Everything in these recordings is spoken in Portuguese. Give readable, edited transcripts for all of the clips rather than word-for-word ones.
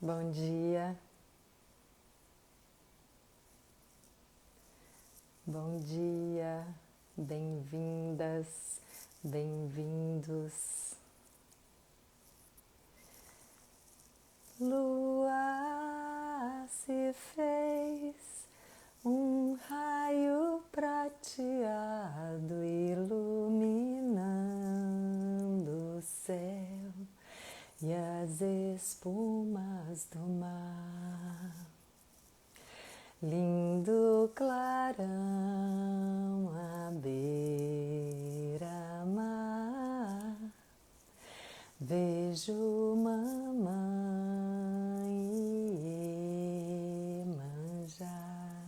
Bom dia, bom dia, bem-vindas, bem-vindos. Lua se fez um raio prateado iluminando o céu e as espumas do mar. Lindo clarão à beira-mar, vejo mamãe Iemanjá.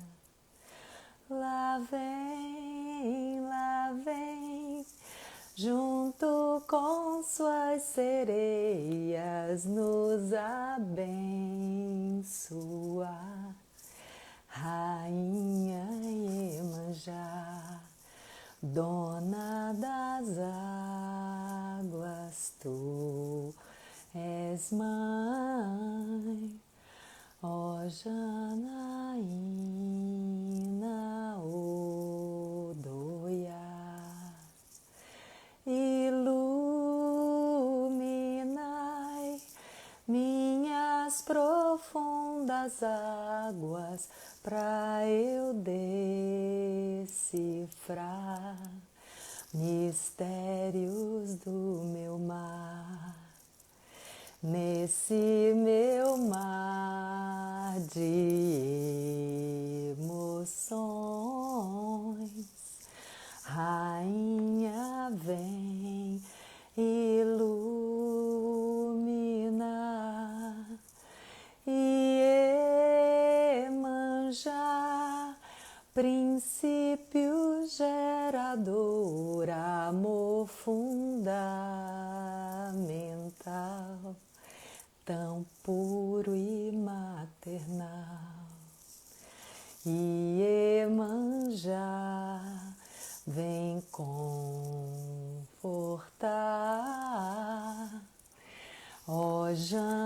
Lá vem, junto com suas sereias nos abençoar. Rainha Iemanjá, dona das águas, tu és mãe. Ó Janaína Odoiá, iluminai minhas profundas águas pra eu decifrar mistérios do meu mar. Nesse meu mar de emoções, Rainha vem iluminar. Iemanjá, princípio gerador, amor fundamental, tão puro e maternal. Iemanjá, vem confortar. Ó Janaína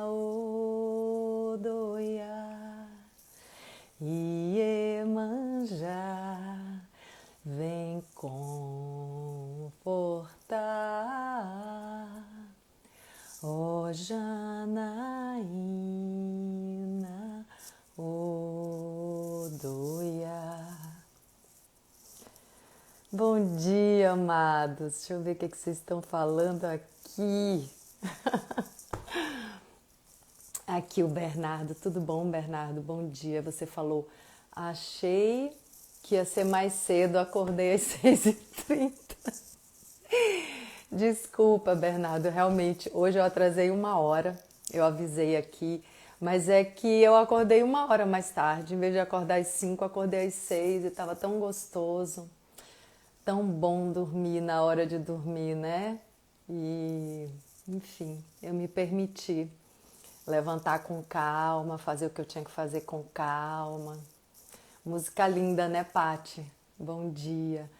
Odoiá, Iemanjá, vem confortar. Ó Janaína Odoiá. Bom dia, amados. Deixa eu ver o que vocês estão falando aqui. Aqui o Bernardo. Tudo bom, Bernardo? Bom dia. Você falou, achei que ia ser mais cedo, acordei às 6h30. Desculpa, Bernardo. Realmente, hoje eu atrasei 1 hora. Eu avisei aqui. Mas é que eu acordei 1 hora mais tarde. Em vez de acordar às 5, acordei às 6 e estava tão gostoso. Tão bom dormir na hora de dormir, né? E, enfim, eu me permiti levantar com calma, fazer o que eu tinha que fazer com calma. Música linda, né, Pati? Bom dia.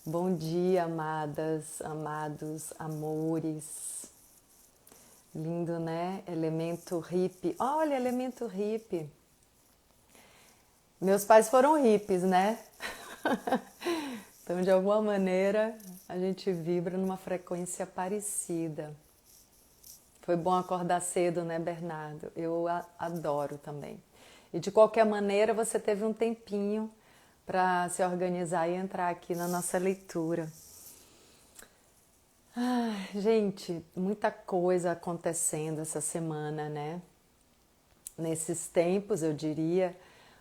Bom dia, amadas, amados, amores. Lindo, né? Elemento hippie. Olha, elemento hippie. Meus pais foram hippies, né? Então, de alguma maneira, a gente vibra numa frequência parecida. Foi bom acordar cedo, né, Bernardo? Eu adoro também. E de qualquer maneira, você teve um tempinho para se organizar e entrar aqui na nossa leitura. Gente, muita coisa acontecendo essa semana, né? Nesses tempos, eu diria,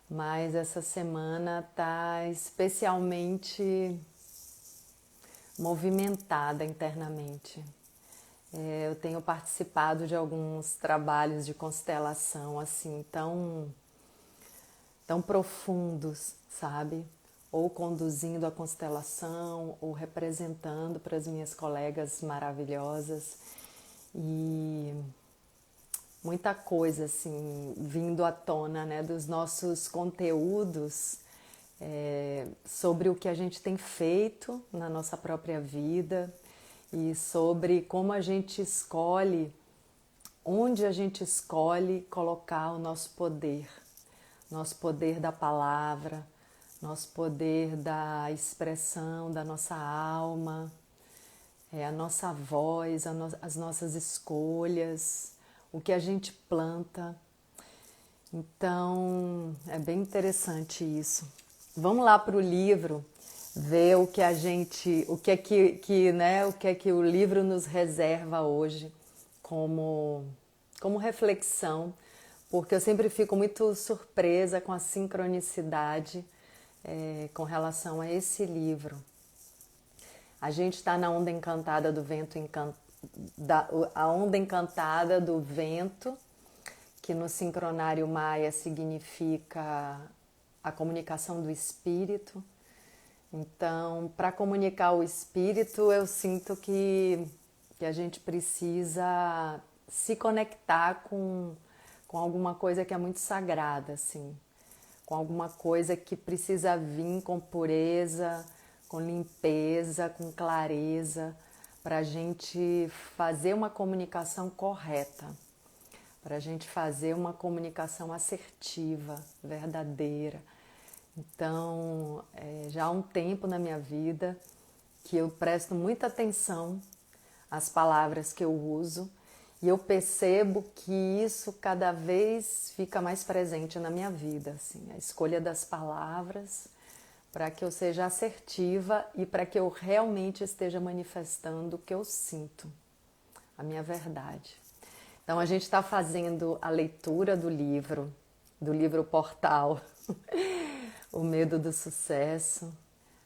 mas essa semana tá especialmente movimentada internamente. Eu tenho participado de alguns trabalhos de constelação assim tão profundos, sabe? Ou conduzindo a constelação, ou representando para as minhas colegas maravilhosas. E muita coisa assim vindo à tona, né, dos nossos conteúdos sobre o que a gente tem feito na nossa própria vida e sobre como a gente escolhe onde a gente escolhe colocar o nosso poder da palavra, nosso poder da expressão da nossa alma, a nossa voz, as nossas escolhas, o que a gente planta. Então, é bem interessante isso. Vamos lá para o livro, ver o que é que o livro nos reserva hoje como reflexão, porque eu sempre fico muito surpresa com a sincronicidade com relação a esse livro. A gente está na onda encantada do vento, a onda encantada do vento, que no sincronário maia significa a comunicação do espírito. Então, para comunicar o espírito, eu sinto que a gente precisa se conectar com alguma coisa que é muito sagrada, assim, com alguma coisa que precisa vir com pureza, com limpeza, com clareza, para a gente fazer uma comunicação correta, para a gente fazer uma comunicação assertiva, verdadeira. Então, já há um tempo na minha vida que eu presto muita atenção às palavras que eu uso e eu percebo que isso cada vez fica mais presente na minha vida, assim, a escolha das palavras para que eu seja assertiva e para que eu realmente esteja manifestando o que eu sinto, a minha verdade. Então, a gente está fazendo a leitura do livro Portal, O Medo do Sucesso.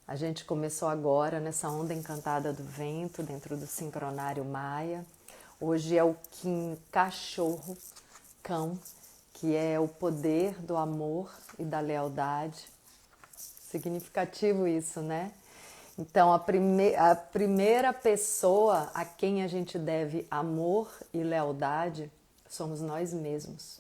A gente começou agora nessa onda encantada do vento, dentro do sincronário maia. Hoje é o Kim Cachorro Cão, que é o poder do amor e da lealdade. Significativo isso, né? Então, a primeira pessoa a quem a gente deve amor e lealdade somos nós mesmos.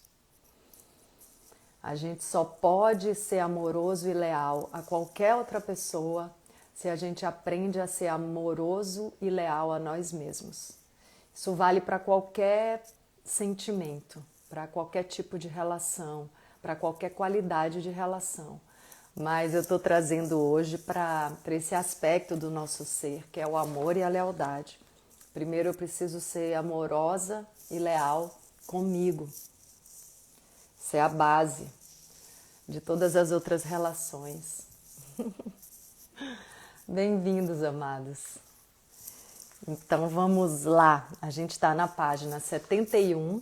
A gente só pode ser amoroso e leal a qualquer outra pessoa se a gente aprende a ser amoroso e leal a nós mesmos. Isso vale para qualquer sentimento, para qualquer tipo de relação, para qualquer qualidade de relação. Mas eu estou trazendo hoje para esse aspecto do nosso ser, que é o amor e a lealdade. Primeiro eu preciso ser amorosa e leal comigo. Isso é a base de todas as outras relações. Bem-vindos, amados. Então vamos lá, a gente está na página 71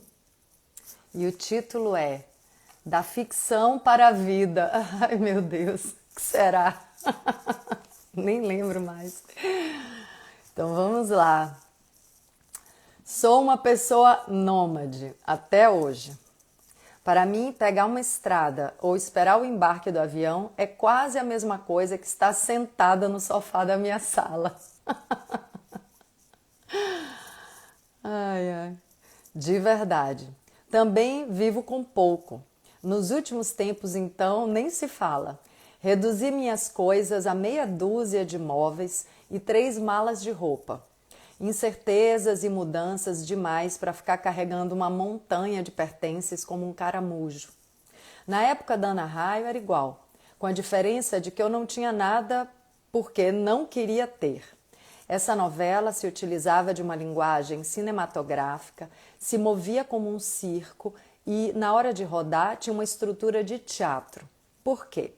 e o título é Da Ficção para a Vida. Ai, meu Deus, o que será? Nem lembro mais. Então vamos lá. Sou uma pessoa nômade até hoje. Para mim, pegar uma estrada ou esperar o embarque do avião é quase a mesma coisa que estar sentada no sofá da minha sala. Ai, ai. De verdade. Também vivo com pouco. Nos últimos tempos, então, nem se fala. Reduzi minhas coisas a meia dúzia de móveis e 3 malas de roupa. Incertezas e mudanças demais para ficar carregando uma montanha de pertences como um caramujo. Na época da Ana Raio era igual, com a diferença de que eu não tinha nada porque não queria ter. Essa novela se utilizava de uma linguagem cinematográfica, se movia como um circo e, na hora de rodar, tinha uma estrutura de teatro. Por quê?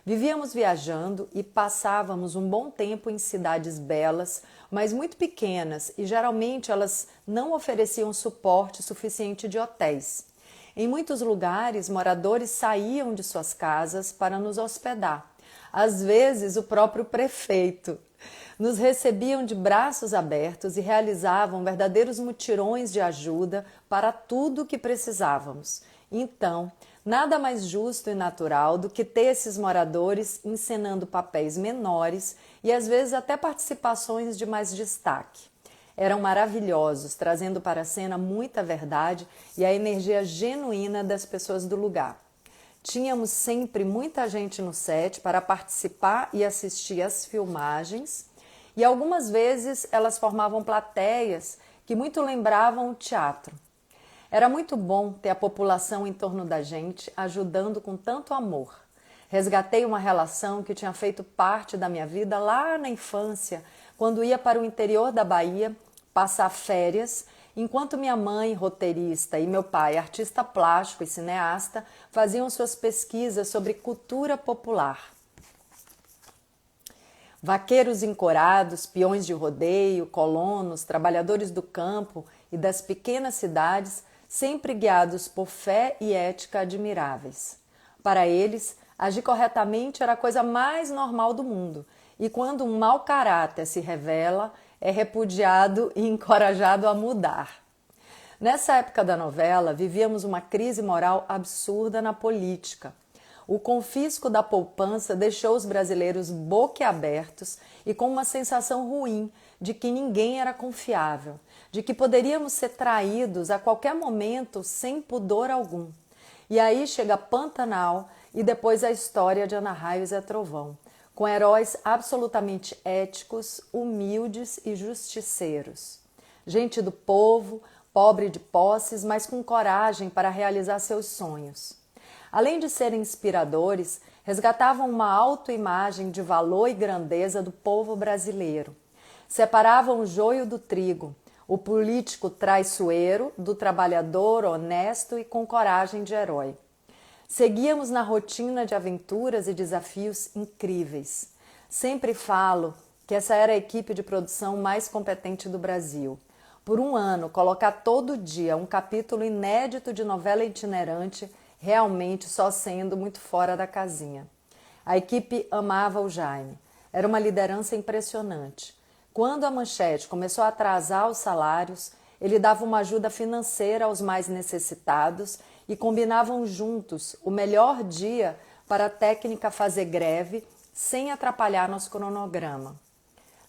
Vivíamos viajando e passávamos um bom tempo em cidades belas, mas muito pequenas, e geralmente elas não ofereciam suporte suficiente de hotéis. Em muitos lugares, moradores saíam de suas casas para nos hospedar. Às vezes, o próprio prefeito. Nos recebiam de braços abertos e realizavam verdadeiros mutirões de ajuda para tudo o que precisávamos. Então, nada mais justo e natural do que ter esses moradores encenando papéis menores e às vezes até participações de mais destaque. Eram maravilhosos, trazendo para a cena muita verdade e a energia genuína das pessoas do lugar. Tínhamos sempre muita gente no set para participar e assistir às filmagens, e algumas vezes elas formavam plateias que muito lembravam o teatro. Era muito bom ter a população em torno da gente, ajudando com tanto amor. Resgatei uma relação que tinha feito parte da minha vida lá na infância, quando ia para o interior da Bahia passar férias, enquanto minha mãe, roteirista, e meu pai, artista plástico e cineasta, faziam suas pesquisas sobre cultura popular. Vaqueiros encorados, peões de rodeio, colonos, trabalhadores do campo e das pequenas cidades, sempre guiados por fé e ética admiráveis. Para eles, agir corretamente era a coisa mais normal do mundo, e quando um mau caráter se revela, é repudiado e encorajado a mudar. Nessa época da novela, vivíamos uma crise moral absurda na política. O confisco da poupança deixou os brasileiros boquiabertos e com uma sensação ruim de que ninguém era confiável, de que poderíamos ser traídos a qualquer momento sem pudor algum. E aí chega Pantanal e depois a história de Ana Raio e Zé Trovão, com heróis absolutamente éticos, humildes e justiceiros. Gente do povo, pobre de posses, mas com coragem para realizar seus sonhos. Além de serem inspiradores, resgatavam uma autoimagem de valor e grandeza do povo brasileiro. Separavam o joio do trigo, o político traiçoeiro do trabalhador honesto e com coragem de herói. Seguíamos na rotina de aventuras e desafios incríveis. Sempre falo que essa era a equipe de produção mais competente do Brasil. Por um ano, colocar todo dia um capítulo inédito de novela itinerante, realmente só sendo muito fora da casinha. A equipe amava o Jaime. Era uma liderança impressionante. Quando a Manchete começou a atrasar os salários, ele dava uma ajuda financeira aos mais necessitados e combinavam juntos o melhor dia para a técnica fazer greve sem atrapalhar nosso cronograma.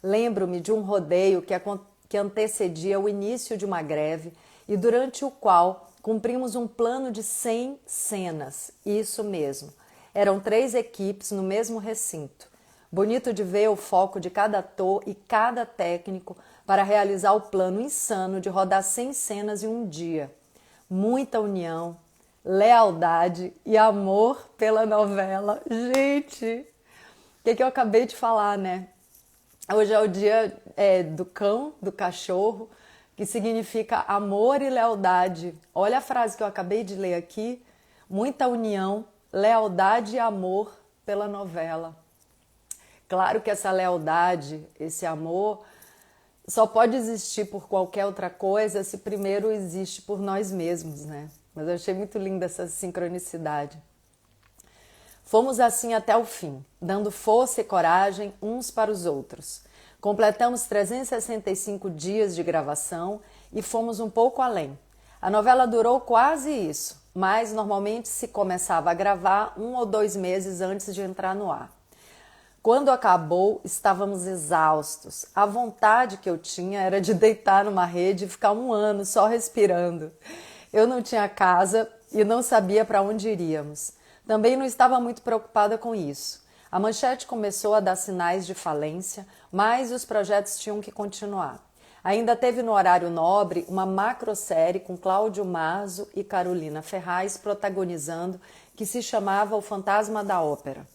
Lembro-me de um rodeio que antecedia o início de uma greve e durante o qual cumprimos um plano de 100 cenas. Isso mesmo. Eram 3 equipes no mesmo recinto. Bonito de ver o foco de cada ator e cada técnico para realizar o plano insano de rodar 100 cenas em um dia. Muita união, lealdade e amor pela novela. Gente, o que eu acabei de falar, né? Hoje é o dia do cão, do cachorro, que significa amor e lealdade. Olha a frase que eu acabei de ler aqui. Muita união, lealdade e amor pela novela. Claro que essa lealdade, esse amor, só pode existir por qualquer outra coisa se primeiro existe por nós mesmos, né? Mas eu achei muito linda essa sincronicidade. Fomos assim até o fim, dando força e coragem uns para os outros. Completamos 365 dias de gravação e fomos um pouco além. A novela durou quase isso, mas normalmente se começava a gravar 1 ou 2 meses antes de entrar no ar. Quando acabou, estávamos exaustos. A vontade que eu tinha era de deitar numa rede e ficar 1 ano só respirando. Eu não tinha casa e não sabia para onde iríamos. Também não estava muito preocupada com isso. A Manchete começou a dar sinais de falência, mas os projetos tinham que continuar. Ainda teve no horário nobre uma macrosérie com Cláudio Marzo e Carolina Ferraz protagonizando, que se chamava O Fantasma da Ópera.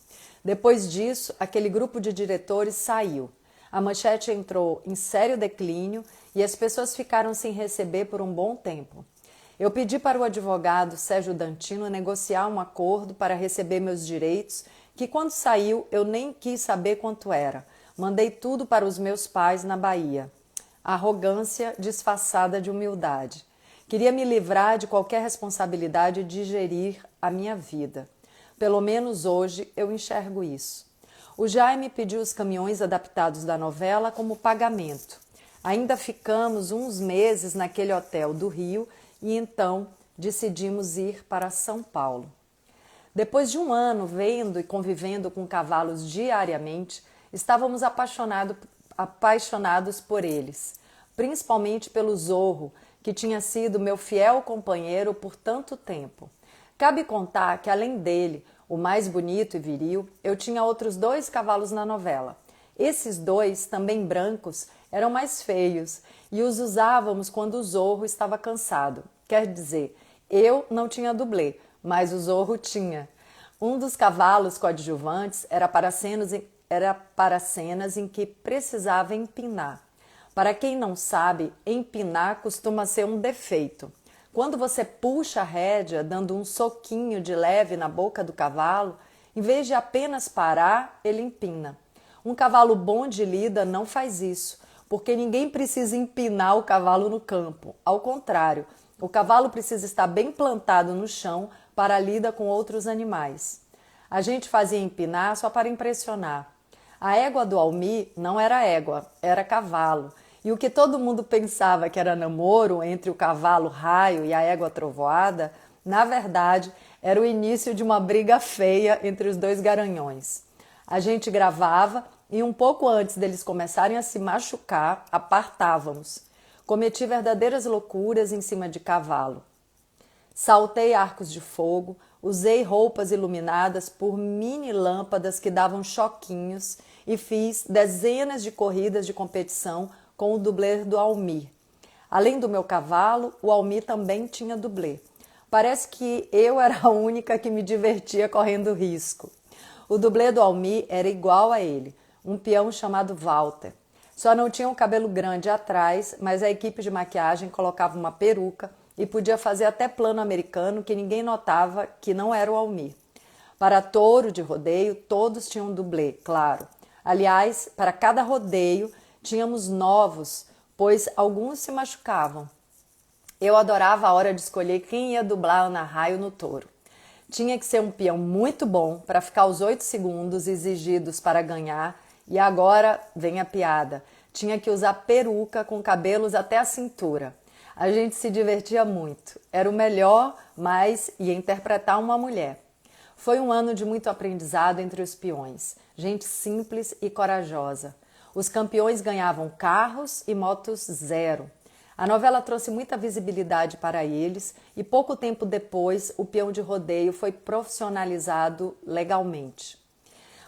Depois disso, aquele grupo de diretores saiu. A Manchete entrou em sério declínio e as pessoas ficaram sem receber por um bom tempo. Eu pedi para o advogado Sérgio Dantino negociar um acordo para receber meus direitos, que quando saiu eu nem quis saber quanto era. Mandei tudo para os meus pais na Bahia. Arrogância disfarçada de humildade. Queria me livrar de qualquer responsabilidade de gerir a minha vida. Pelo menos hoje eu enxergo isso. O Jaime pediu os caminhões adaptados da novela como pagamento. Ainda ficamos uns meses naquele hotel do Rio e então decidimos ir para São Paulo. Depois de 1 ano vendo e convivendo com cavalos diariamente, estávamos apaixonados por eles, principalmente pelo Zorro, que tinha sido meu fiel companheiro por tanto tempo. Cabe contar que, além dele, o mais bonito e viril, eu tinha outros 2 cavalos na novela. Esses 2, também brancos, eram mais feios e os usávamos quando o Zorro estava cansado. Quer dizer, eu não tinha dublê, mas o Zorro tinha. Um dos cavalos coadjuvantes era para cenas em que precisava empinar. Para quem não sabe, empinar costuma ser um defeito. Quando você puxa a rédea, dando um soquinho de leve na boca do cavalo, em vez de apenas parar, ele empina. Um cavalo bom de lida não faz isso, porque ninguém precisa empinar o cavalo no campo. Ao contrário, o cavalo precisa estar bem plantado no chão para a lida com outros animais. A gente fazia empinar só para impressionar. A égua do Almir não era égua, era cavalo. E o que todo mundo pensava que era namoro entre o cavalo raio e a égua trovoada, na verdade, era o início de uma briga feia entre os dois garanhões. A gente gravava e um pouco antes deles começarem a se machucar, apartávamos. Cometi verdadeiras loucuras em cima de cavalo. Saltei arcos de fogo, usei roupas iluminadas por mini lâmpadas que davam choquinhos e fiz dezenas de corridas de competição com o dublê do Almir. Além do meu cavalo, o Almir também tinha dublê. Parece que eu era a única que me divertia correndo risco. O dublê do Almir era igual a ele, um peão chamado Walter. Só não tinha um cabelo grande atrás, mas a equipe de maquiagem colocava uma peruca e podia fazer até plano americano que ninguém notava que não era o Almir. Para touro de rodeio, todos tinham dublê, claro. Aliás, para cada rodeio, tínhamos novos, pois alguns se machucavam. Eu adorava a hora de escolher quem ia dublar Ana Raio no touro. Tinha que ser um peão muito bom para ficar os 8 segundos exigidos para ganhar. E agora vem a piada. Tinha que usar peruca com cabelos até a cintura. A gente se divertia muito. Era o melhor, mas ia interpretar uma mulher. Foi um ano de muito aprendizado entre os peões. Gente simples e corajosa. Os campeões ganhavam carros e motos zero. A novela trouxe muita visibilidade para eles e pouco tempo depois o peão de rodeio foi profissionalizado legalmente.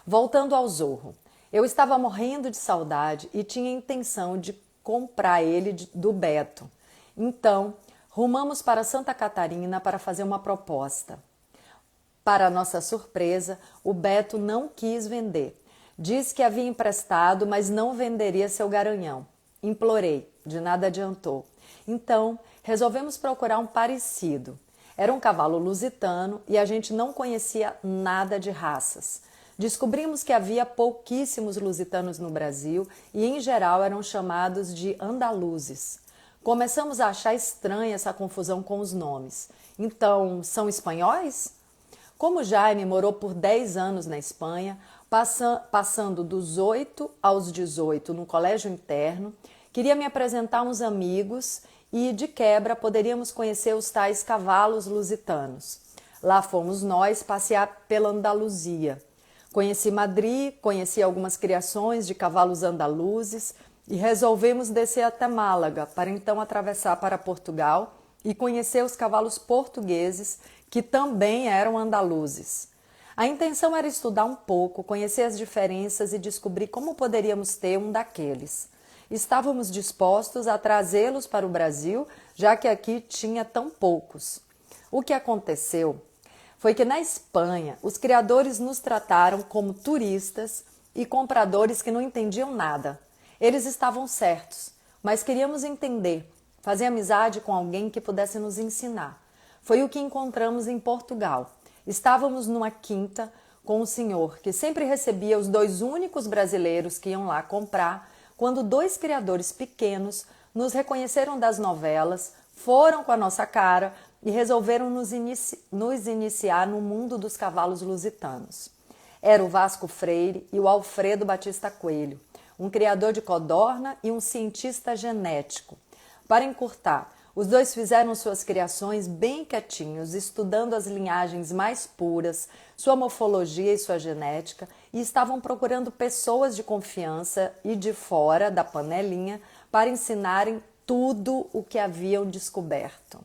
Voltando ao Zorro, eu estava morrendo de saudade e tinha intenção de comprar ele do Beto. Então, rumamos para Santa Catarina para fazer uma proposta. Para nossa surpresa, o Beto não quis vender. Disse que havia emprestado, mas não venderia seu garanhão. Implorei, de nada adiantou. Então, resolvemos procurar um parecido. Era um cavalo lusitano e a gente não conhecia nada de raças. Descobrimos que havia pouquíssimos lusitanos no Brasil e, em geral, eram chamados de andaluzes. Começamos a achar estranha essa confusão com os nomes. Então, são espanhóis? Como Jaime morou por 10 anos na Espanha, passando dos 8 aos 18 no colégio interno, queria me apresentar a uns amigos e, de quebra, poderíamos conhecer os tais cavalos lusitanos. Lá fomos nós passear pela Andaluzia. Conheci Madrid, conheci algumas criações de cavalos andaluzes e resolvemos descer até Málaga para então atravessar para Portugal e conhecer os cavalos portugueses que também eram andaluzes. A intenção era estudar um pouco, conhecer as diferenças e descobrir como poderíamos ter um daqueles. Estávamos dispostos a trazê-los para o Brasil, já que aqui tinha tão poucos. O que aconteceu foi que na Espanha os criadores nos trataram como turistas e compradores que não entendiam nada. Eles estavam certos, mas queríamos entender, fazer amizade com alguém que pudesse nos ensinar. Foi o que encontramos em Portugal. Estávamos numa quinta com um senhor que sempre recebia os 2 únicos brasileiros que iam lá comprar, quando 2 criadores pequenos nos reconheceram das novelas, foram com a nossa cara e resolveram nos iniciar no mundo dos cavalos lusitanos. Era o Vasco Freire e o Alfredo Batista Coelho, um criador de codorna e um cientista genético. Para encurtar, os 2 fizeram suas criações bem quietinhos, estudando as linhagens mais puras, sua morfologia e sua genética, e estavam procurando pessoas de confiança e de fora da panelinha para ensinarem tudo o que haviam descoberto.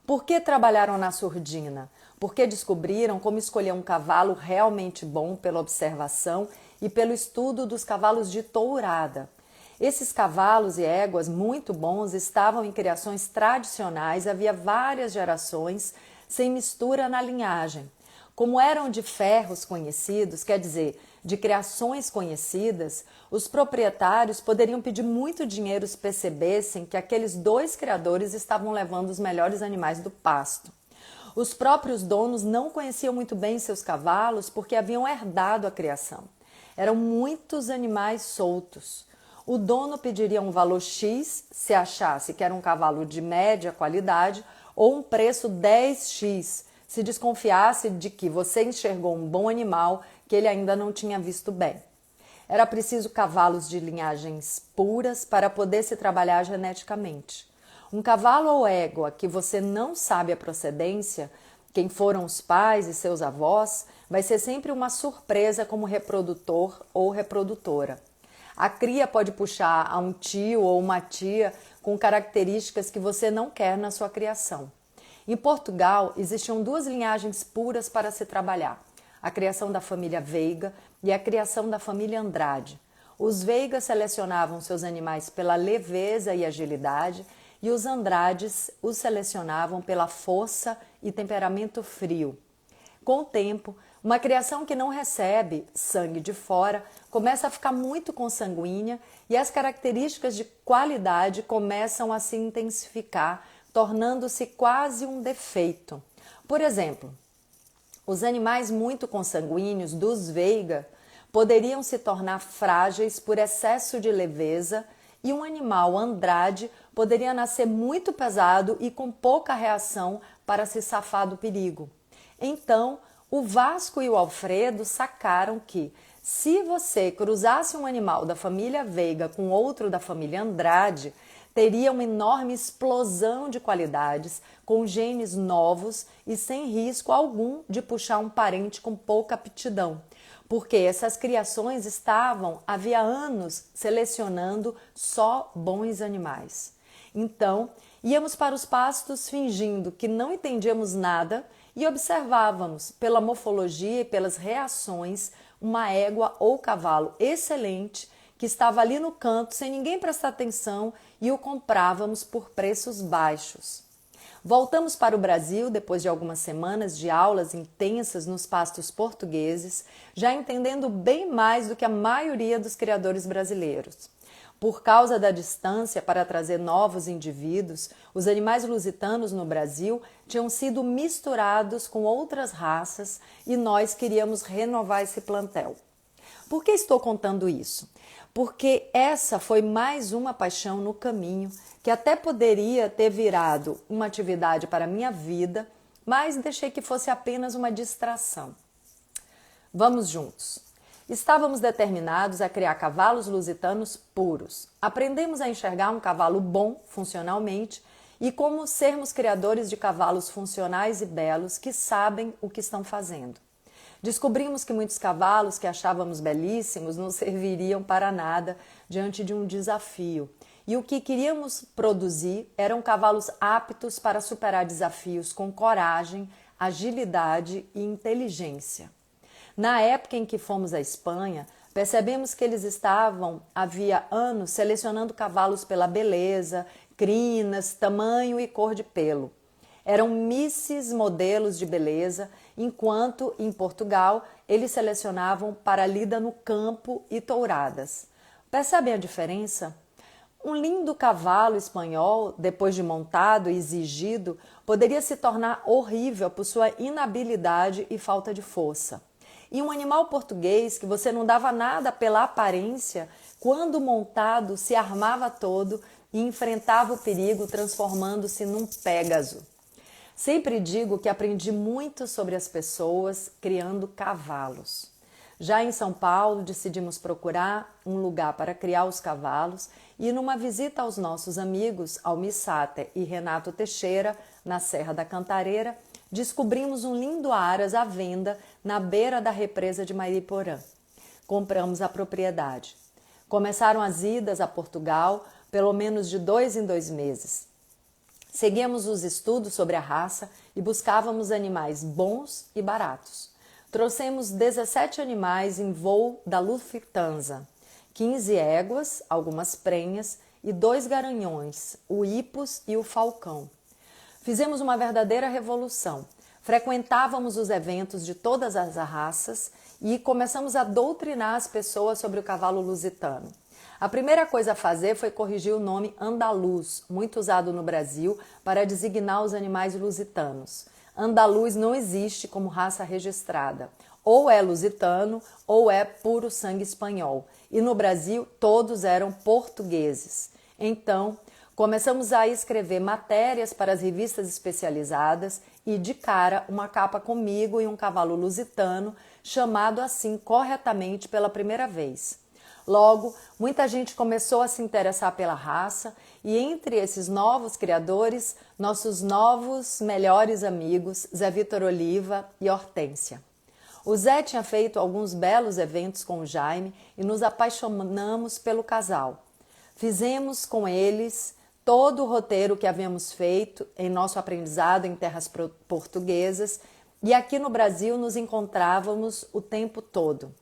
Por que trabalharam na surdina? Porque descobriram como escolher um cavalo realmente bom pela observação e pelo estudo dos cavalos de tourada. Esses cavalos e éguas muito bons estavam em criações tradicionais, havia várias gerações, sem mistura na linhagem. Como eram de ferros conhecidos, quer dizer, de criações conhecidas, os proprietários poderiam pedir muito dinheiro se percebessem que aqueles dois criadores estavam levando os melhores animais do pasto. Os próprios donos não conheciam muito bem seus cavalos porque haviam herdado a criação. Eram muitos animais soltos. O dono pediria um valor X se achasse que era um cavalo de média qualidade ou um preço 10x se desconfiasse de que você enxergou um bom animal que ele ainda não tinha visto bem. Era preciso cavalos de linhagens puras para poder se trabalhar geneticamente. Um cavalo ou égua que você não sabe a procedência, quem foram os pais e seus avós, vai ser sempre uma surpresa como reprodutor ou reprodutora. A cria pode puxar a um tio ou uma tia com características que você não quer na sua criação. Em Portugal, existiam duas linhagens puras para se trabalhar: a criação da família Veiga e a criação da família Andrade. Os Veigas selecionavam seus animais pela leveza e agilidade, e os Andrades os selecionavam pela força e temperamento frio. Com o tempo, uma criação que não recebe sangue de fora começa a ficar muito consanguínea e as características de qualidade começam a se intensificar, tornando-se quase um defeito. Por exemplo, os animais muito consanguíneos dos Veiga poderiam se tornar frágeis por excesso de leveza e um animal Andrade poderia nascer muito pesado e com pouca reação para se safar do perigo. Então, o Vasco e o Alfredo sacaram que, se você cruzasse um animal da família Veiga com outro da família Andrade, teria uma enorme explosão de qualidades, com genes novos e sem risco algum de puxar um parente com pouca aptidão, porque essas criações estavam, havia anos, selecionando só bons animais. Então, íamos para os pastos fingindo que não entendíamos nada e observávamos, pela morfologia e pelas reações, uma égua ou cavalo excelente que estava ali no canto sem ninguém prestar atenção e o comprávamos por preços baixos. Voltamos para o Brasil depois de algumas semanas de aulas intensas nos pastos portugueses, já entendendo bem mais do que a maioria dos criadores brasileiros. Por causa da distância para trazer novos indivíduos, os animais lusitanos no Brasil tinham sido misturados com outras raças e nós queríamos renovar esse plantel. Por que estou contando isso? Porque essa foi mais uma paixão no caminho que até poderia ter virado uma atividade para a minha vida, mas deixei que fosse apenas uma distração. Vamos juntos. Estávamos determinados a criar cavalos lusitanos puros. Aprendemos a enxergar um cavalo bom funcionalmente e como sermos criadores de cavalos funcionais e belos que sabem o que estão fazendo. Descobrimos que muitos cavalos que achávamos belíssimos não serviriam para nada diante de um desafio. E o que queríamos produzir eram cavalos aptos para superar desafios com coragem, agilidade e inteligência. Na época em que fomos à Espanha, percebemos que eles estavam, havia anos, selecionando cavalos pela beleza, crinas, tamanho e cor de pelo. Eram misses modelos de beleza, enquanto em Portugal eles selecionavam para lida no campo e touradas. Percebem a diferença? Um lindo cavalo espanhol, depois de montado e exigido, poderia se tornar horrível por sua inabilidade e falta de força. E um animal português que você não dava nada pela aparência, quando montado se armava todo e enfrentava o perigo transformando-se num Pégaso. Sempre digo que aprendi muito sobre as pessoas criando cavalos. Já em São Paulo, decidimos procurar um lugar para criar os cavalos e numa visita aos nossos amigos Almir Sater e Renato Teixeira, na Serra da Cantareira, descobrimos um lindo aras à venda na beira da represa de Mariporã. Compramos a propriedade. Começaram as idas a Portugal, pelo menos de 2 em 2 meses. Seguíamos os estudos sobre a raça e buscávamos animais bons e baratos. Trouxemos 17 animais em voo da Lufthansa, 15 éguas, algumas prenhas e 2 garanhões, o hipos e o falcão. Fizemos uma verdadeira revolução. Frequentávamos os eventos de todas as raças e começamos a doutrinar as pessoas sobre o cavalo lusitano. A primeira coisa a fazer foi corrigir o nome andaluz, muito usado no Brasil para designar os animais lusitanos. Andaluz não existe como raça registrada. Ou é lusitano ou é puro sangue espanhol. E no Brasil todos eram portugueses. Então, começamos a escrever matérias para as revistas especializadas e, de cara, uma capa comigo e um cavalo lusitano, chamado assim corretamente pela primeira vez. Logo, muita gente começou a se interessar pela raça e entre esses novos criadores, nossos novos melhores amigos, Zé Vitor Oliva e Hortência. O Zé tinha feito alguns belos eventos com o Jaime e nos apaixonamos pelo casal. Fizemos com eles todo o roteiro que havíamos feito em nosso aprendizado em terras portuguesas e aqui no Brasil nos encontrávamos o tempo todo.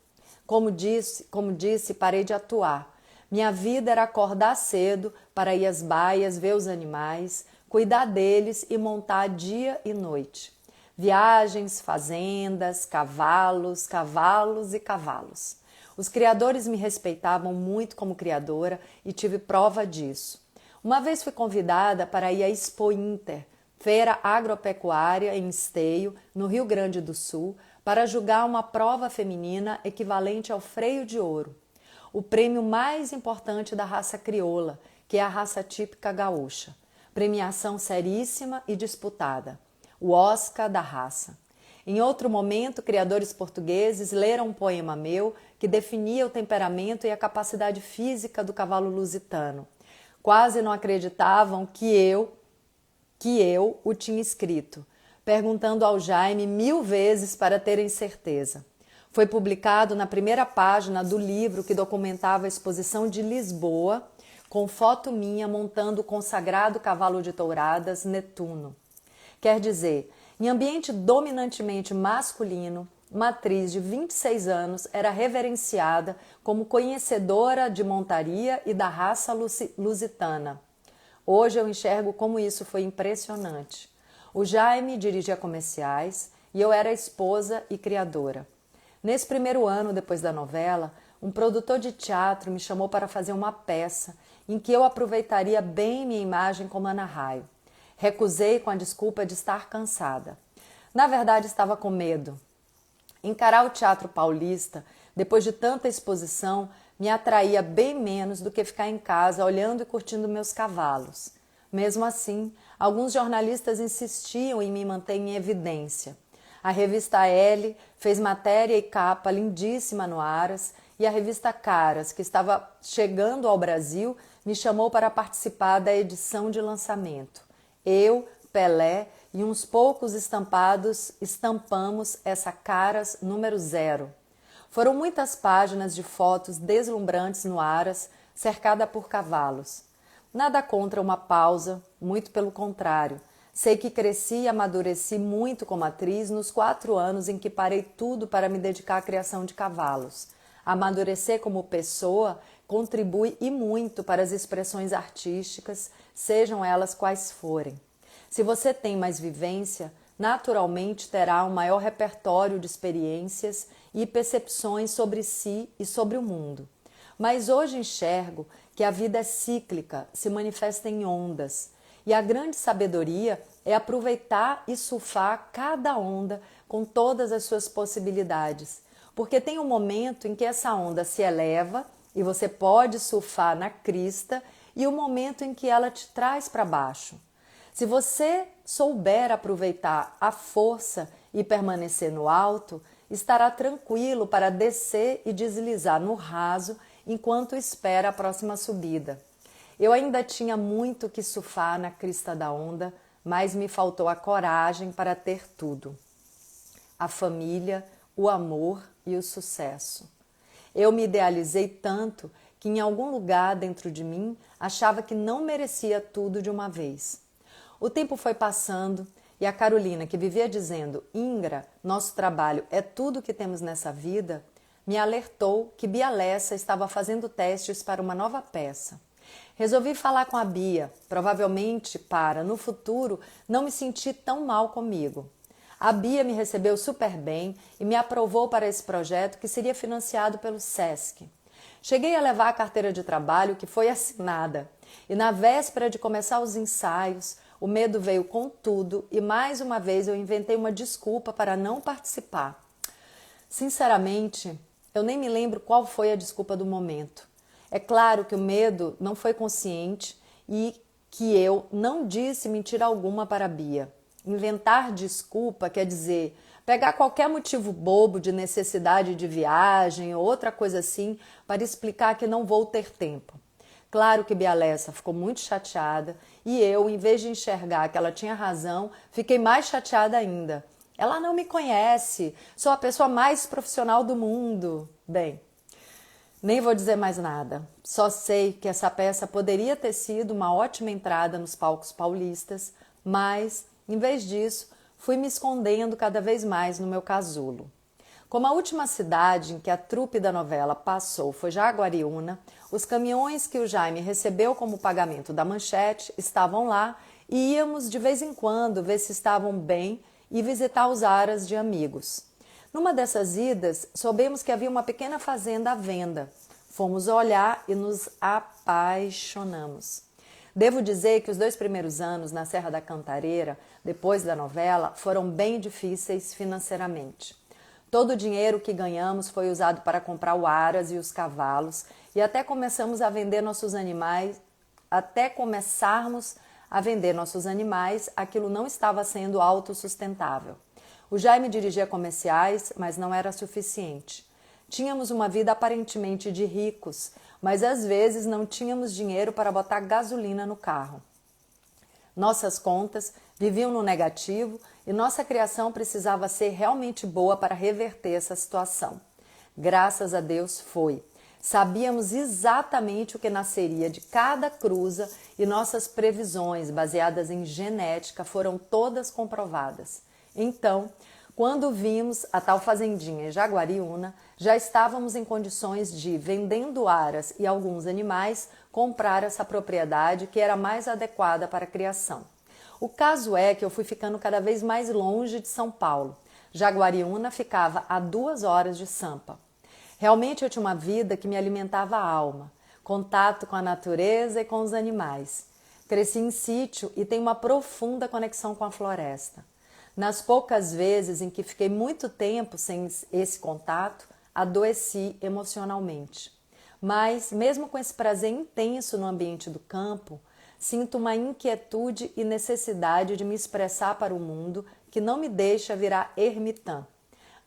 Como disse, parei de atuar. Minha vida era acordar cedo para ir às baias, ver os animais, cuidar deles e montar dia e noite. Viagens, fazendas, cavalos, cavalos e cavalos. Os criadores me respeitavam muito como criadora e tive prova disso. Uma vez fui convidada para ir à Expo Inter, feira agropecuária em Esteio, no Rio Grande do Sul, para julgar uma prova feminina equivalente ao freio de ouro, o prêmio mais importante da raça crioula, que é a raça típica gaúcha. Premiação seríssima e disputada, o Oscar da raça. Em outro momento, criadores portugueses leram um poema meu que definia o temperamento e a capacidade física do cavalo lusitano. Quase não acreditavam que eu o tinha escrito, perguntando ao Jaime 1000 vezes para terem certeza. Foi publicado na primeira página do livro que documentava a exposição de Lisboa, com foto minha montando o consagrado cavalo de touradas Netuno. Quer dizer, em ambiente dominantemente masculino, uma atriz de 26 anos era reverenciada como conhecedora de montaria e da raça lusitana. Hoje eu enxergo como isso foi impressionante. O Jaime dirigia comerciais e eu era esposa e criadora. Nesse primeiro ano, depois da novela, um produtor de teatro me chamou para fazer uma peça em que eu aproveitaria bem minha imagem como Ana Raio. Recusei com a desculpa de estar cansada. Na verdade, estava com medo. Encarar o teatro paulista, depois de tanta exposição, me atraía bem menos do que ficar em casa olhando e curtindo meus cavalos. Mesmo assim, alguns jornalistas insistiam em me manter em evidência. A revista Elle fez matéria e capa lindíssima no Aras e a revista Caras, que estava chegando ao Brasil, me chamou para participar da edição de lançamento. Eu, Pelé e uns poucos estampados estampamos essa Caras número 0. Foram muitas páginas de fotos deslumbrantes no Aras, cercada por cavalos. Nada contra uma pausa, muito pelo contrário. Sei que cresci e amadureci muito como atriz nos 4 anos em que parei tudo para me dedicar à criação de cavalos. Amadurecer como pessoa contribui e muito para as expressões artísticas, sejam elas quais forem. Se você tem mais vivência, naturalmente terá um maior repertório de experiências e percepções sobre si e sobre o mundo. Mas hoje enxergo que a vida é cíclica, se manifesta em ondas, e a grande sabedoria é aproveitar e surfar cada onda com todas as suas possibilidades, porque tem um momento em que essa onda se eleva e você pode surfar na crista e o momento em que ela te traz para baixo. Se você souber aproveitar a força e permanecer no alto, estará tranquilo para descer e deslizar no raso enquanto espera a próxima subida. Eu ainda tinha muito que surfar na crista da onda, mas me faltou a coragem para ter tudo. A família, o amor e o sucesso. Eu me idealizei tanto que em algum lugar dentro de mim achava que não merecia tudo de uma vez. O tempo foi passando e a Carolina, que vivia dizendo: Ingra, nosso trabalho é tudo que temos nessa vida, me alertou que Bia Lessa estava fazendo testes para uma nova peça. Resolvi falar com a Bia, provavelmente para, no futuro, não me sentir tão mal comigo. A Bia me recebeu super bem e me aprovou para esse projeto que seria financiado pelo SESC. Cheguei a levar a carteira de trabalho que foi assinada e na véspera de começar os ensaios, o medo veio com tudo e mais uma vez eu inventei uma desculpa para não participar. Sinceramente, eu nem me lembro qual foi a desculpa do momento. É claro que o medo não foi consciente e que eu não disse mentira alguma para a Bia. Inventar desculpa quer dizer pegar qualquer motivo bobo de necessidade de viagem ou outra coisa assim para explicar que não vou ter tempo. Claro que Bia Lessa ficou muito chateada e eu, em vez de enxergar que ela tinha razão, fiquei mais chateada ainda. Ela não me conhece, sou a pessoa mais profissional do mundo. Bem, nem vou dizer mais nada. Só sei que essa peça poderia ter sido uma ótima entrada nos palcos paulistas, mas, em vez disso, fui me escondendo cada vez mais no meu casulo. Como a última cidade em que a trupe da novela passou foi Jaguariúna, os caminhões que o Jaime recebeu como pagamento da manchete estavam lá e íamos de vez em quando ver se estavam bem e visitar os aras de amigos. Numa dessas idas, soubemos que havia uma pequena fazenda à venda. Fomos olhar e nos apaixonamos. Devo dizer que os 2 primeiros anos na Serra da Cantareira, depois da novela, foram bem difíceis financeiramente. Todo o dinheiro que ganhamos foi usado para comprar o aras e os cavalos e até começarmos a vender nossos animais, aquilo não estava sendo autossustentável. O Jaime dirigia comerciais, mas não era suficiente. Tínhamos uma vida aparentemente de ricos, mas às vezes não tínhamos dinheiro para botar gasolina no carro. Nossas contas viviam no negativo e nossa criação precisava ser realmente boa para reverter essa situação. Graças a Deus foi. Sabíamos exatamente o que nasceria de cada cruza e nossas previsões, baseadas em genética, foram todas comprovadas. Então, quando vimos a tal fazendinha em Jaguariúna, já estávamos em condições de, vendendo aras e alguns animais, comprar essa propriedade que era mais adequada para a criação. O caso é que eu fui ficando cada vez mais longe de São Paulo. Jaguariúna ficava a 2 horas de Sampa. Realmente eu tinha uma vida que me alimentava a alma, contato com a natureza e com os animais. Cresci em sítio e tenho uma profunda conexão com a floresta. Nas poucas vezes em que fiquei muito tempo sem esse contato, adoeci emocionalmente. Mas, mesmo com esse prazer intenso no ambiente do campo, sinto uma inquietude e necessidade de me expressar para o mundo que não me deixa virar ermitã.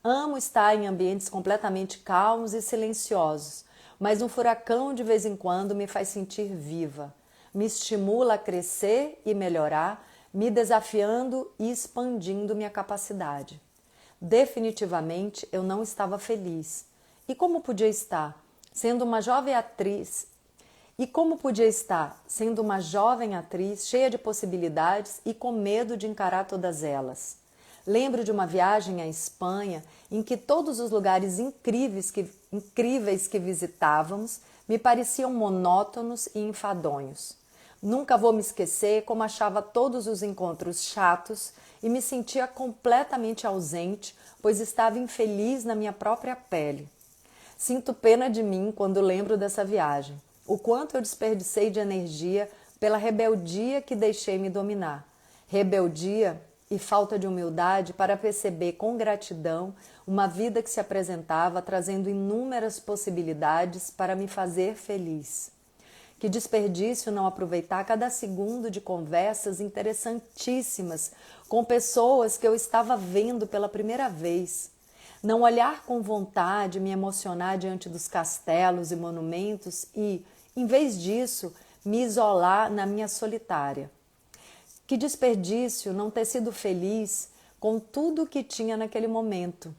Amo estar em ambientes completamente calmos e silenciosos, mas um furacão de vez em quando me faz sentir viva. Me estimula a crescer e melhorar, me desafiando e expandindo minha capacidade. Definitivamente eu não estava feliz. E como podia estar? Sendo uma jovem atriz cheia de possibilidades e com medo de encarar todas elas. Lembro de uma viagem à Espanha em que todos os lugares incríveis que visitávamos me pareciam monótonos e enfadonhos. Nunca vou me esquecer como achava todos os encontros chatos e me sentia completamente ausente, pois estava infeliz na minha própria pele. Sinto pena de mim quando lembro dessa viagem, o quanto eu desperdicei de energia pela rebeldia que deixei me dominar. Rebeldia e falta de humildade para perceber com gratidão uma vida que se apresentava trazendo inúmeras possibilidades para me fazer feliz. Que desperdício não aproveitar cada segundo de conversas interessantíssimas com pessoas que eu estava vendo pela primeira vez. Não olhar com vontade, me emocionar diante dos castelos e monumentos e, em vez disso, me isolar na minha solitária. Que desperdício não ter sido feliz com tudo o que tinha naquele momento.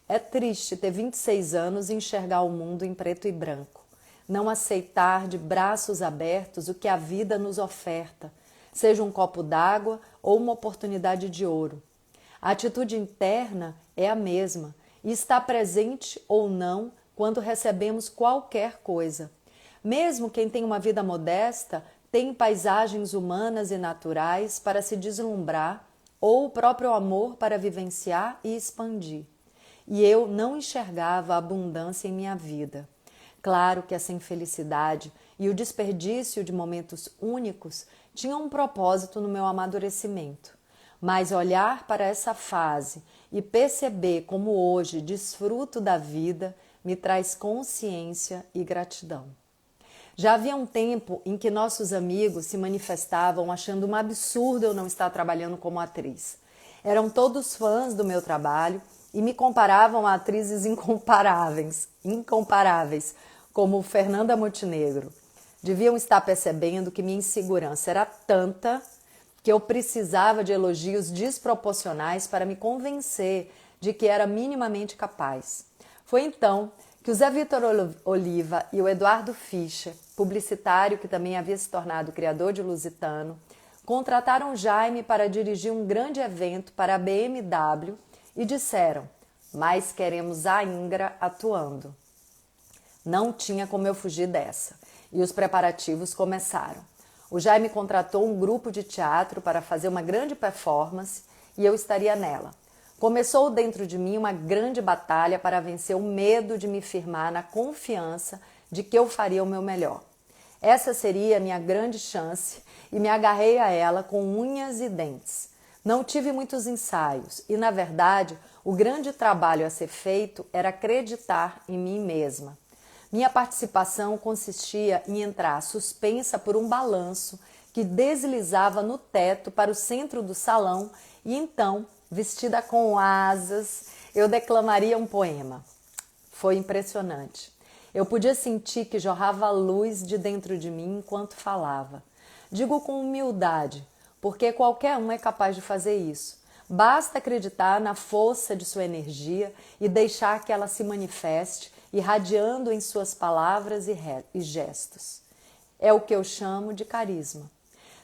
É triste ter 26 anos e enxergar o mundo em preto e branco. Não aceitar de braços abertos o que a vida nos oferta, seja um copo d'água ou uma oportunidade de ouro. A atitude interna é a mesma e está presente ou não quando recebemos qualquer coisa. Mesmo quem tem uma vida modesta tem paisagens humanas e naturais para se deslumbrar ou o próprio amor para vivenciar e expandir. E eu não enxergava a abundância em minha vida. Claro que essa infelicidade e o desperdício de momentos únicos tinham um propósito no meu amadurecimento. Mas olhar para essa fase e perceber como hoje desfruto da vida me traz consciência e gratidão. Já havia um tempo em que nossos amigos se manifestavam achando um absurdo eu não estar trabalhando como atriz. Eram todos fãs do meu trabalho e me comparavam a atrizes incomparáveis, como Fernanda Montenegro. Deviam estar percebendo que minha insegurança era tanta que eu precisava de elogios desproporcionais para me convencer de que era minimamente capaz. Foi então que o Zé Vitor Oliva e o Eduardo Fischer, publicitário que também havia se tornado criador de Lusitano, contrataram Jaime para dirigir um grande evento para a BMW e disseram: "Mas queremos a Ingra atuando." Não tinha como eu fugir dessa, e os preparativos começaram. O Jaime contratou um grupo de teatro para fazer uma grande performance e eu estaria nela. Começou dentro de mim uma grande batalha para vencer o medo de me firmar na confiança de que eu faria o meu melhor. Essa seria a minha grande chance e me agarrei a ela com unhas e dentes. Não tive muitos ensaios e, na verdade, o grande trabalho a ser feito era acreditar em mim mesma. Minha participação consistia em entrar suspensa por um balanço que deslizava no teto para o centro do salão e então, vestida com asas, eu declamaria um poema. Foi impressionante. Eu podia sentir que jorrava luz de dentro de mim enquanto falava. Digo com humildade, porque qualquer um é capaz de fazer isso. Basta acreditar na força de sua energia e deixar que ela se manifeste, irradiando em suas palavras e gestos. É o que eu chamo de carisma.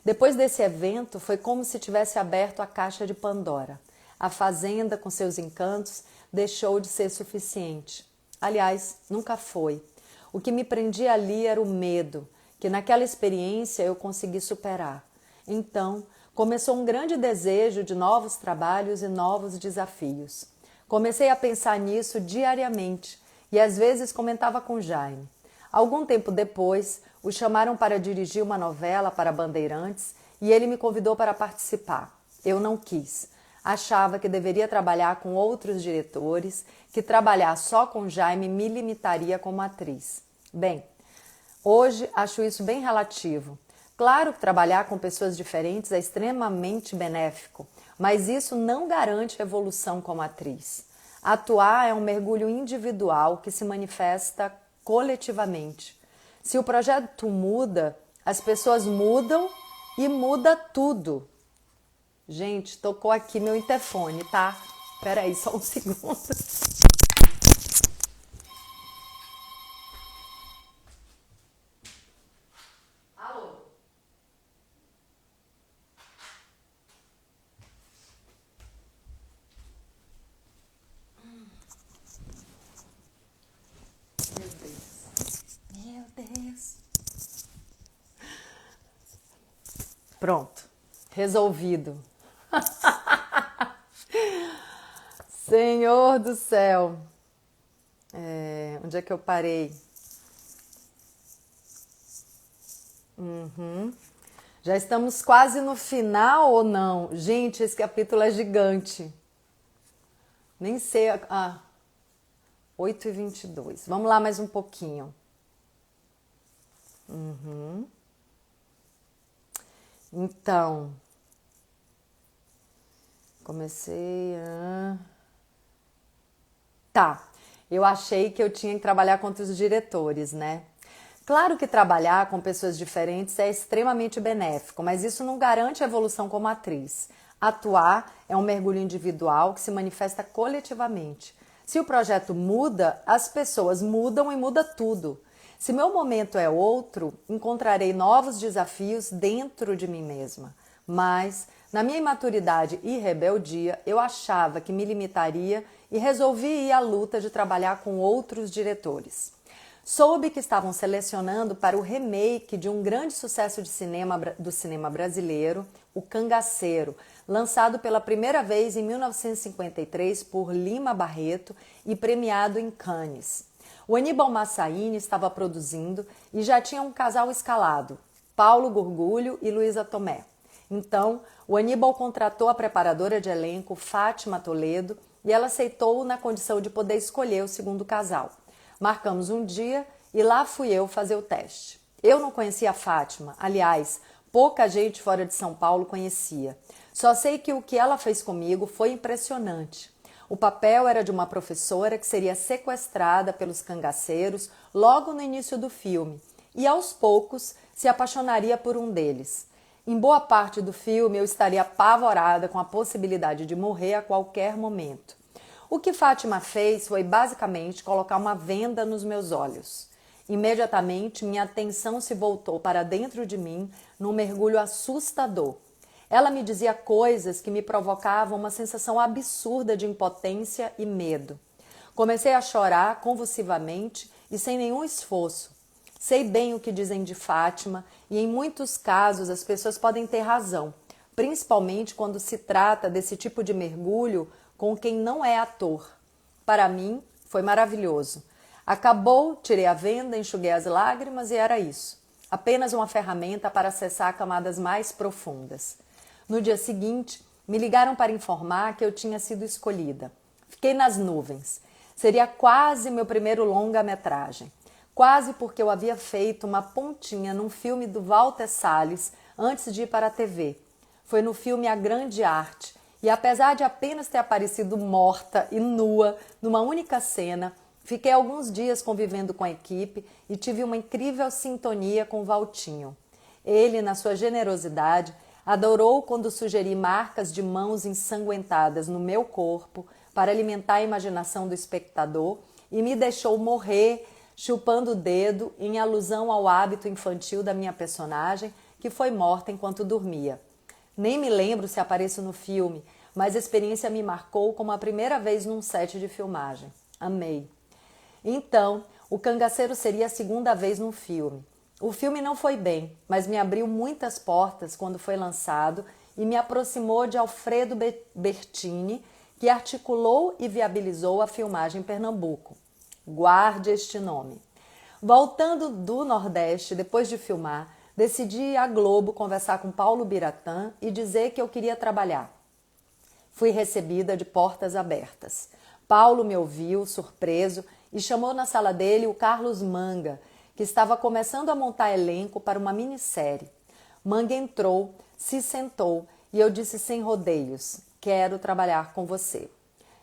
Depois desse evento, foi como se tivesse aberto a caixa de Pandora. A fazenda, com seus encantos, deixou de ser suficiente. Aliás, nunca foi. O que me prendia ali era o medo, que naquela experiência eu consegui superar. Então, começou um grande desejo de novos trabalhos e novos desafios. Comecei a pensar nisso diariamente e às vezes comentava com Jaime. Algum tempo depois, o chamaram para dirigir uma novela para Bandeirantes e ele me convidou para participar. Eu não quis. Achava que deveria trabalhar com outros diretores, que trabalhar só com Jaime me limitaria como atriz. Bem, hoje acho isso bem relativo. Claro que trabalhar com pessoas diferentes é extremamente benéfico, mas isso não garante evolução como atriz. Atuar é um mergulho individual que se manifesta coletivamente. Se o projeto muda, as pessoas mudam e muda tudo. Gente, tocou aqui meu interfone, tá? Peraí, só um segundo. Alô? Meu Deus. Meu Deus. Pronto. Resolvido. Senhor do céu. Onde é que eu parei? Já estamos quase no final ou não? Gente, esse capítulo é gigante. Nem sei. 8h22. Vamos lá mais um pouquinho. Então, comecei a... Tá, eu achei que eu tinha que trabalhar contra os diretores, né? Claro que trabalhar com pessoas diferentes é extremamente benéfico, mas isso não garante a evolução como atriz. Atuar é um mergulho individual que se manifesta coletivamente. Se o projeto muda, as pessoas mudam e muda tudo. Se meu momento é outro, encontrarei novos desafios dentro de mim mesma. Mas, na minha imaturidade e rebeldia, eu achava que me limitaria e resolvi ir à luta de trabalhar com outros diretores. Soube que estavam selecionando para o remake de um grande sucesso do cinema brasileiro, O Cangaceiro, lançado pela primeira vez em 1953 por Lima Barreto e premiado em Cannes. O Aníbal Massaíni estava produzindo e já tinha um casal escalado, Paulo Gorgulho e Luísa Tomé. Então, o Aníbal contratou a preparadora de elenco, Fátima Toledo, e ela aceitou na condição de poder escolher o segundo casal. Marcamos um dia e lá fui eu fazer o teste. Eu não conhecia a Fátima, aliás, pouca gente fora de São Paulo conhecia. Só sei que o que ela fez comigo foi impressionante. O papel era de uma professora que seria sequestrada pelos cangaceiros logo no início do filme e aos poucos se apaixonaria por um deles. Em boa parte do filme eu estaria apavorada com a possibilidade de morrer a qualquer momento. O que Fátima fez foi basicamente colocar uma venda nos meus olhos. Imediatamente minha atenção se voltou para dentro de mim num mergulho assustador. Ela me dizia coisas que me provocavam uma sensação absurda de impotência e medo. Comecei a chorar convulsivamente e sem nenhum esforço. Sei bem o que dizem de Fátima e em muitos casos as pessoas podem ter razão, principalmente quando se trata desse tipo de mergulho com quem não é ator. Para mim, foi maravilhoso. Acabou, tirei a venda, enxuguei as lágrimas e era isso. Apenas uma ferramenta para acessar camadas mais profundas. No dia seguinte, me ligaram para informar que eu tinha sido escolhida. Fiquei nas nuvens. Seria quase meu primeiro longa-metragem. Quase porque eu havia feito uma pontinha num filme do Walter Salles antes de ir para a TV. Foi no filme A Grande Arte. E apesar de apenas ter aparecido morta e nua numa única cena, fiquei alguns dias convivendo com a equipe e tive uma incrível sintonia com o Valtinho. Ele, na sua generosidade, adorou quando sugeri marcas de mãos ensanguentadas no meu corpo para alimentar a imaginação do espectador e me deixou morrer chupando o dedo em alusão ao hábito infantil da minha personagem, que foi morta enquanto dormia. Nem me lembro se apareço no filme, mas a experiência me marcou como a primeira vez num set de filmagem. Amei. Então, O Cangaceiro seria a segunda vez no filme. O filme não foi bem, mas me abriu muitas portas quando foi lançado e me aproximou de Alfredo Bertini, que articulou e viabilizou a filmagem em Pernambuco. Guarde este nome. Voltando do Nordeste, depois de filmar, decidi ir à Globo conversar com Paulo Biratã e dizer que eu queria trabalhar. Fui recebida de portas abertas. Paulo me ouviu, surpreso, e chamou na sala dele o Carlos Manga, que estava começando a montar elenco para uma minissérie. Manga entrou, se sentou e eu disse sem rodeios: quero trabalhar com você.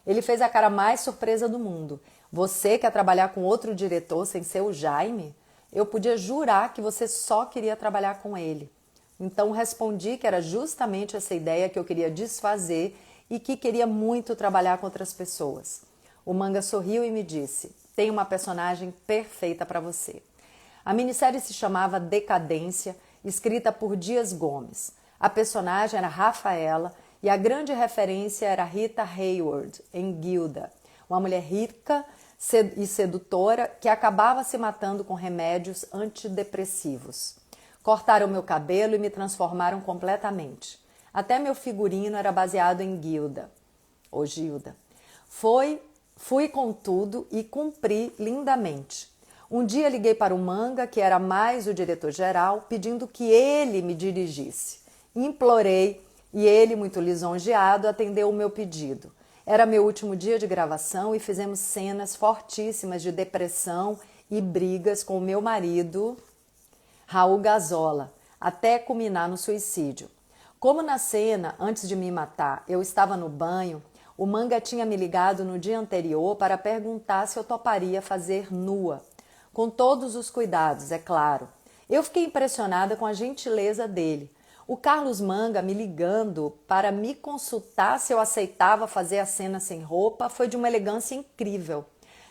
Ele fez a cara mais surpresa do mundo. Você quer trabalhar com outro diretor sem ser o Jaime? Eu podia jurar que você só queria trabalhar com ele. Então respondi que era justamente essa ideia que eu queria desfazer e que queria muito trabalhar com outras pessoas. O Manga sorriu e me disse: tem uma personagem perfeita para você. A minissérie se chamava Decadência, escrita por Dias Gomes. A personagem era Rafaela e a grande referência era Rita Hayworth, em Gilda, uma mulher rica e sedutora que acabava se matando com remédios antidepressivos. Cortaram meu cabelo e me transformaram completamente. Até meu figurino era baseado em Gilda, ou Gilda. Fui com tudo e cumpri lindamente. Um dia liguei para o Manga, que era mais o diretor-geral, pedindo que ele me dirigisse. Implorei e ele, muito lisonjeado, atendeu o meu pedido. Era meu último dia de gravação e fizemos cenas fortíssimas de depressão e brigas com o meu marido, Raul Gazola, até culminar no suicídio. Como na cena, antes de me matar, eu estava no banho, o Manga tinha me ligado no dia anterior para perguntar se eu toparia fazer nua. Com todos os cuidados, é claro. Eu fiquei impressionada com a gentileza dele. O Carlos Manga me ligando para me consultar se eu aceitava fazer a cena sem roupa foi de uma elegância incrível.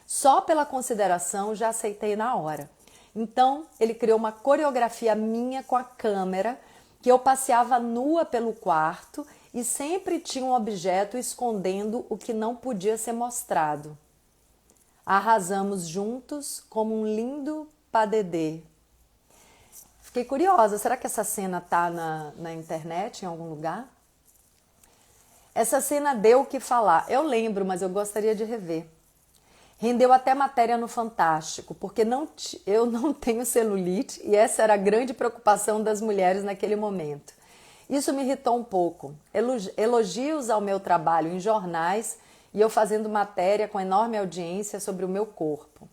Só pela consideração já aceitei na hora. Então, ele criou uma coreografia minha com a câmera que eu passeava nua pelo quarto e sempre tinha um objeto escondendo o que não podia ser mostrado. Arrasamos juntos como um lindo padedê. Fiquei curiosa, será que essa cena tá na internet, em algum lugar? Essa cena deu o que falar. Eu lembro, mas eu gostaria de rever. Rendeu até matéria no Fantástico, porque eu não tenho celulite e essa era a grande preocupação das mulheres naquele momento. Isso me irritou um pouco. Elogios ao meu trabalho em jornais e eu fazendo matéria com enorme audiência sobre o meu corpo.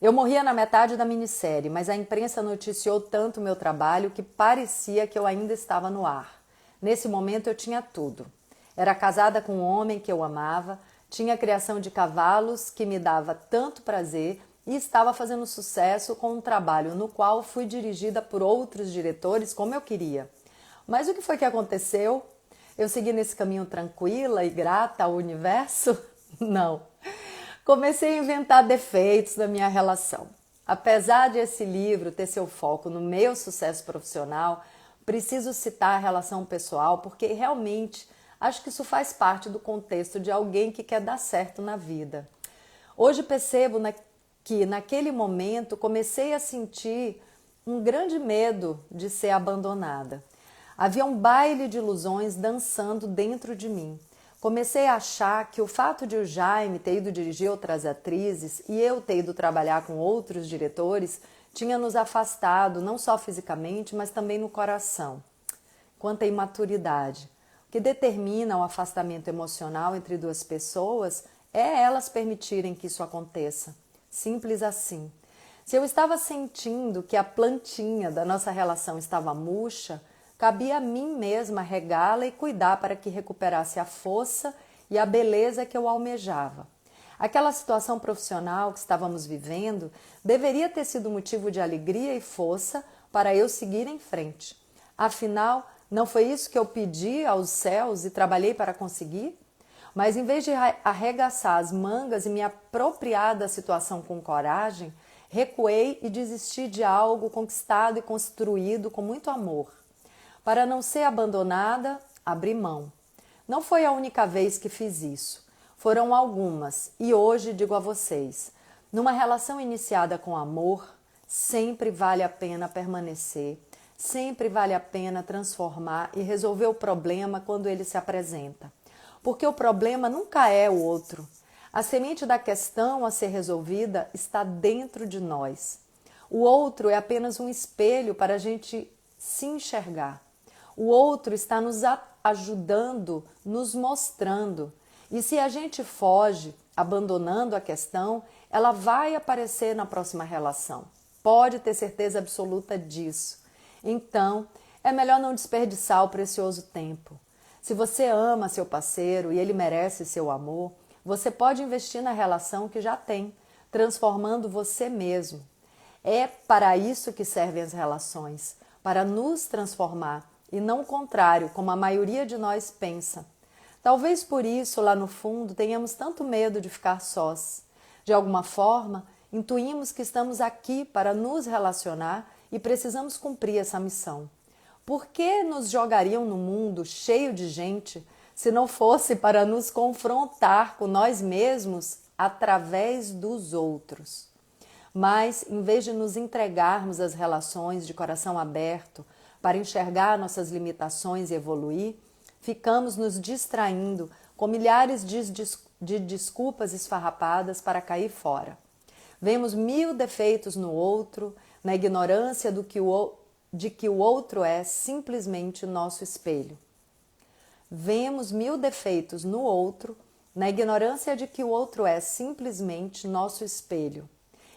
Eu morria na metade da minissérie, mas a imprensa noticiou tanto o meu trabalho que parecia que eu ainda estava no ar. Nesse momento eu tinha tudo. Era casada com um homem que eu amava, tinha a criação de cavalos que me dava tanto prazer e estava fazendo sucesso com um trabalho no qual fui dirigida por outros diretores como eu queria. Mas o que foi que aconteceu? Eu segui nesse caminho tranquila e grata ao universo? Não. Comecei a inventar defeitos da minha relação. Apesar de esse livro ter seu foco no meu sucesso profissional, preciso citar a relação pessoal porque realmente acho que isso faz parte do contexto de alguém que quer dar certo na vida. Hoje percebo que naquele momento comecei a sentir um grande medo de ser abandonada. Havia um baile de ilusões dançando dentro de mim. Comecei a achar que o fato de o Jaime ter ido dirigir outras atrizes e eu ter ido trabalhar com outros diretores tinha nos afastado, não só fisicamente, mas também no coração. Quanta imaturidade! O que determina o afastamento emocional entre duas pessoas é elas permitirem que isso aconteça. Simples assim. Se eu estava sentindo que a plantinha da nossa relação estava murcha, cabia a mim mesma regá-la e cuidar para que recuperasse a força e a beleza que eu almejava. Aquela situação profissional que estávamos vivendo deveria ter sido motivo de alegria e força para eu seguir em frente. Afinal, não foi isso que eu pedi aos céus e trabalhei para conseguir? Mas em vez de arregaçar as mangas e me apropriar da situação com coragem, recuei e desisti de algo conquistado e construído com muito amor. Para não ser abandonada, abri mão. Não foi a única vez que fiz isso. Foram algumas e hoje digo a vocês, numa relação iniciada com amor, sempre vale a pena permanecer, sempre vale a pena transformar e resolver o problema quando ele se apresenta. Porque o problema nunca é o outro. A semente da questão a ser resolvida está dentro de nós. O outro é apenas um espelho para a gente se enxergar. O outro está nos ajudando, nos mostrando. E se a gente foge, abandonando a questão, ela vai aparecer na próxima relação. Pode ter certeza absoluta disso. Então, é melhor não desperdiçar o precioso tempo. Se você ama seu parceiro e ele merece seu amor, você pode investir na relação que já tem, transformando você mesmo. É para isso que servem as relações, para nos transformar e não o contrário, como a maioria de nós pensa. Talvez por isso, lá no fundo, tenhamos tanto medo de ficar sós. De alguma forma, intuímos que estamos aqui para nos relacionar e precisamos cumprir essa missão. Por que nos jogariam no mundo cheio de gente se não fosse para nos confrontar com nós mesmos através dos outros? Mas, em vez de nos entregarmos às relações de coração aberto para enxergar nossas limitações e evoluir, ficamos nos distraindo com milhares de desculpas esfarrapadas para cair fora. Vemos 1000 defeitos no outro, na ignorância de que o outro é simplesmente nosso espelho. Vemos 1000 defeitos no outro, na ignorância de que o outro é simplesmente nosso espelho.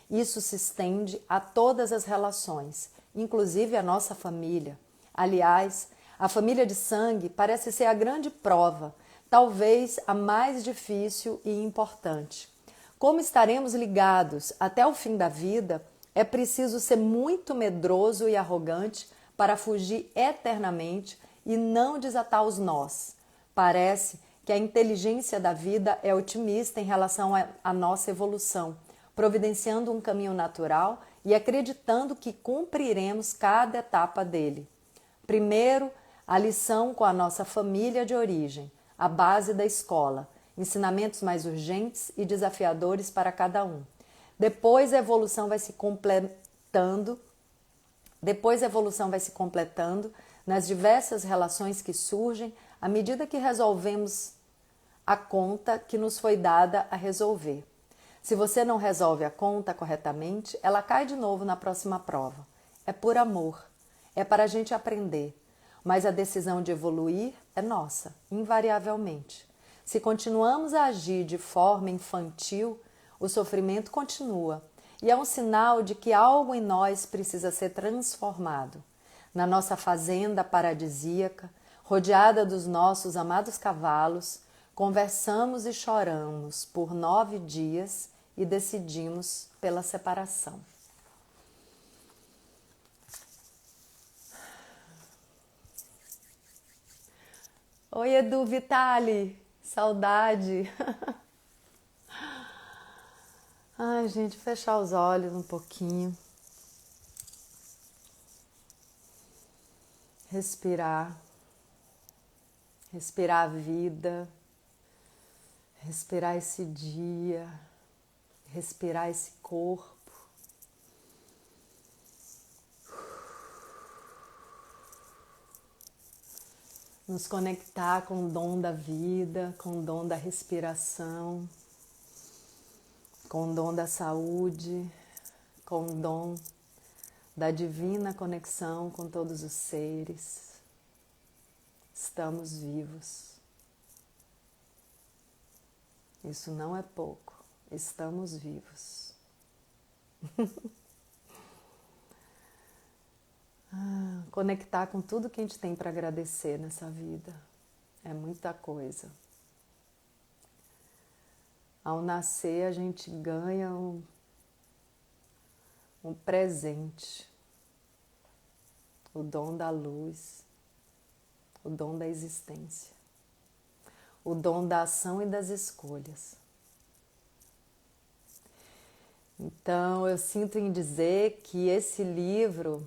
Isso se estende a todas as relações, inclusive a nossa família. Aliás, a família de sangue parece ser a grande prova, talvez a mais difícil e importante. Como estaremos ligados até o fim da vida, é preciso ser muito medroso e arrogante para fugir eternamente e não desatar os nós. Parece que a inteligência da vida é otimista em relação à nossa evolução, providenciando um caminho natural e acreditando que cumpriremos cada etapa dele. Primeiro, a lição com a nossa família de origem, a base da escola, ensinamentos mais urgentes e desafiadores para cada um. Depois a evolução vai se completando nas diversas relações que surgem à medida que resolvemos a conta que nos foi dada a resolver. Se você não resolve a conta corretamente, ela cai de novo na próxima prova. É por amor, é para a gente aprender, mas a decisão de evoluir é nossa, invariavelmente. Se continuamos a agir de forma infantil, o sofrimento continua e é um sinal de que algo em nós precisa ser transformado. Na nossa fazenda paradisíaca, rodeada dos nossos amados cavalos, conversamos e choramos por 9 dias e decidimos pela separação. Oi, Edu Vitali, saudade. Ai, gente, fechar os olhos um pouquinho. Respirar. Respirar a vida. Respirar esse dia. Respirar esse corpo. Nos conectar com o dom da vida, com o dom da respiração, com o dom da saúde, com o dom da divina conexão com todos os seres. Estamos vivos. Isso não é pouco. Estamos vivos. Conectar com tudo que a gente tem para agradecer nessa vida. É muita coisa. Ao nascer, a gente ganha um presente. O dom da luz. O dom da existência. O dom da ação e das escolhas. Então, eu sinto em dizer que esse livro...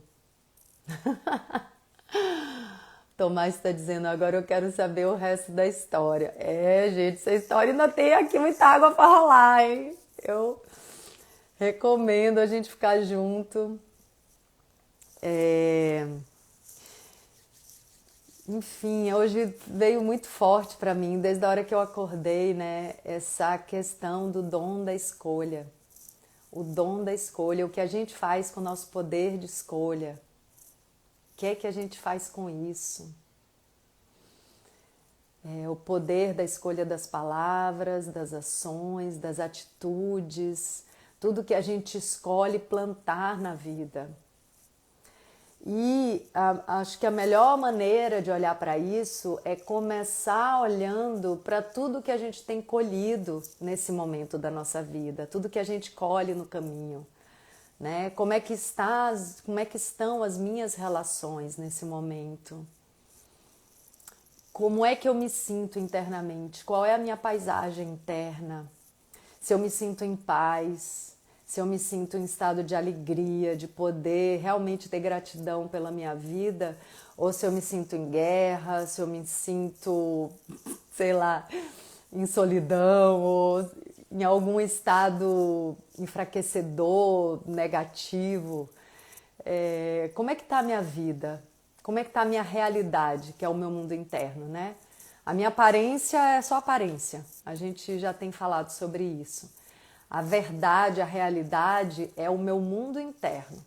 Tomás está dizendo, agora eu quero saber o resto da história. Gente, essa história ainda tem aqui muita água para rolar, hein? Eu recomendo a gente ficar junto. Enfim, hoje veio muito forte para mim, desde a hora que eu acordei, né? Essa questão do dom da escolha. O dom da escolha, o que a gente faz com o nosso poder de escolha. O que é que a gente faz com isso? O poder da escolha das palavras, das ações, das atitudes, tudo que a gente escolhe plantar na vida. E acho que a melhor maneira de olhar para isso é começar olhando para tudo que a gente tem colhido nesse momento da nossa vida, tudo que a gente colhe no caminho. Né? Como é que estão as minhas relações nesse momento? Como é que eu me sinto internamente? Qual é a minha paisagem interna? Se eu me sinto em paz, se eu me sinto em estado de alegria, de poder realmente ter gratidão pela minha vida, ou se eu me sinto em guerra, se eu me sinto, sei lá, em solidão, ou em algum estado enfraquecedor, negativo. Como é que está a minha vida? Como é que está a minha realidade, que é o meu mundo interno, né? A minha aparência é só aparência. A gente já tem falado sobre isso. A verdade, a realidade é o meu mundo interno.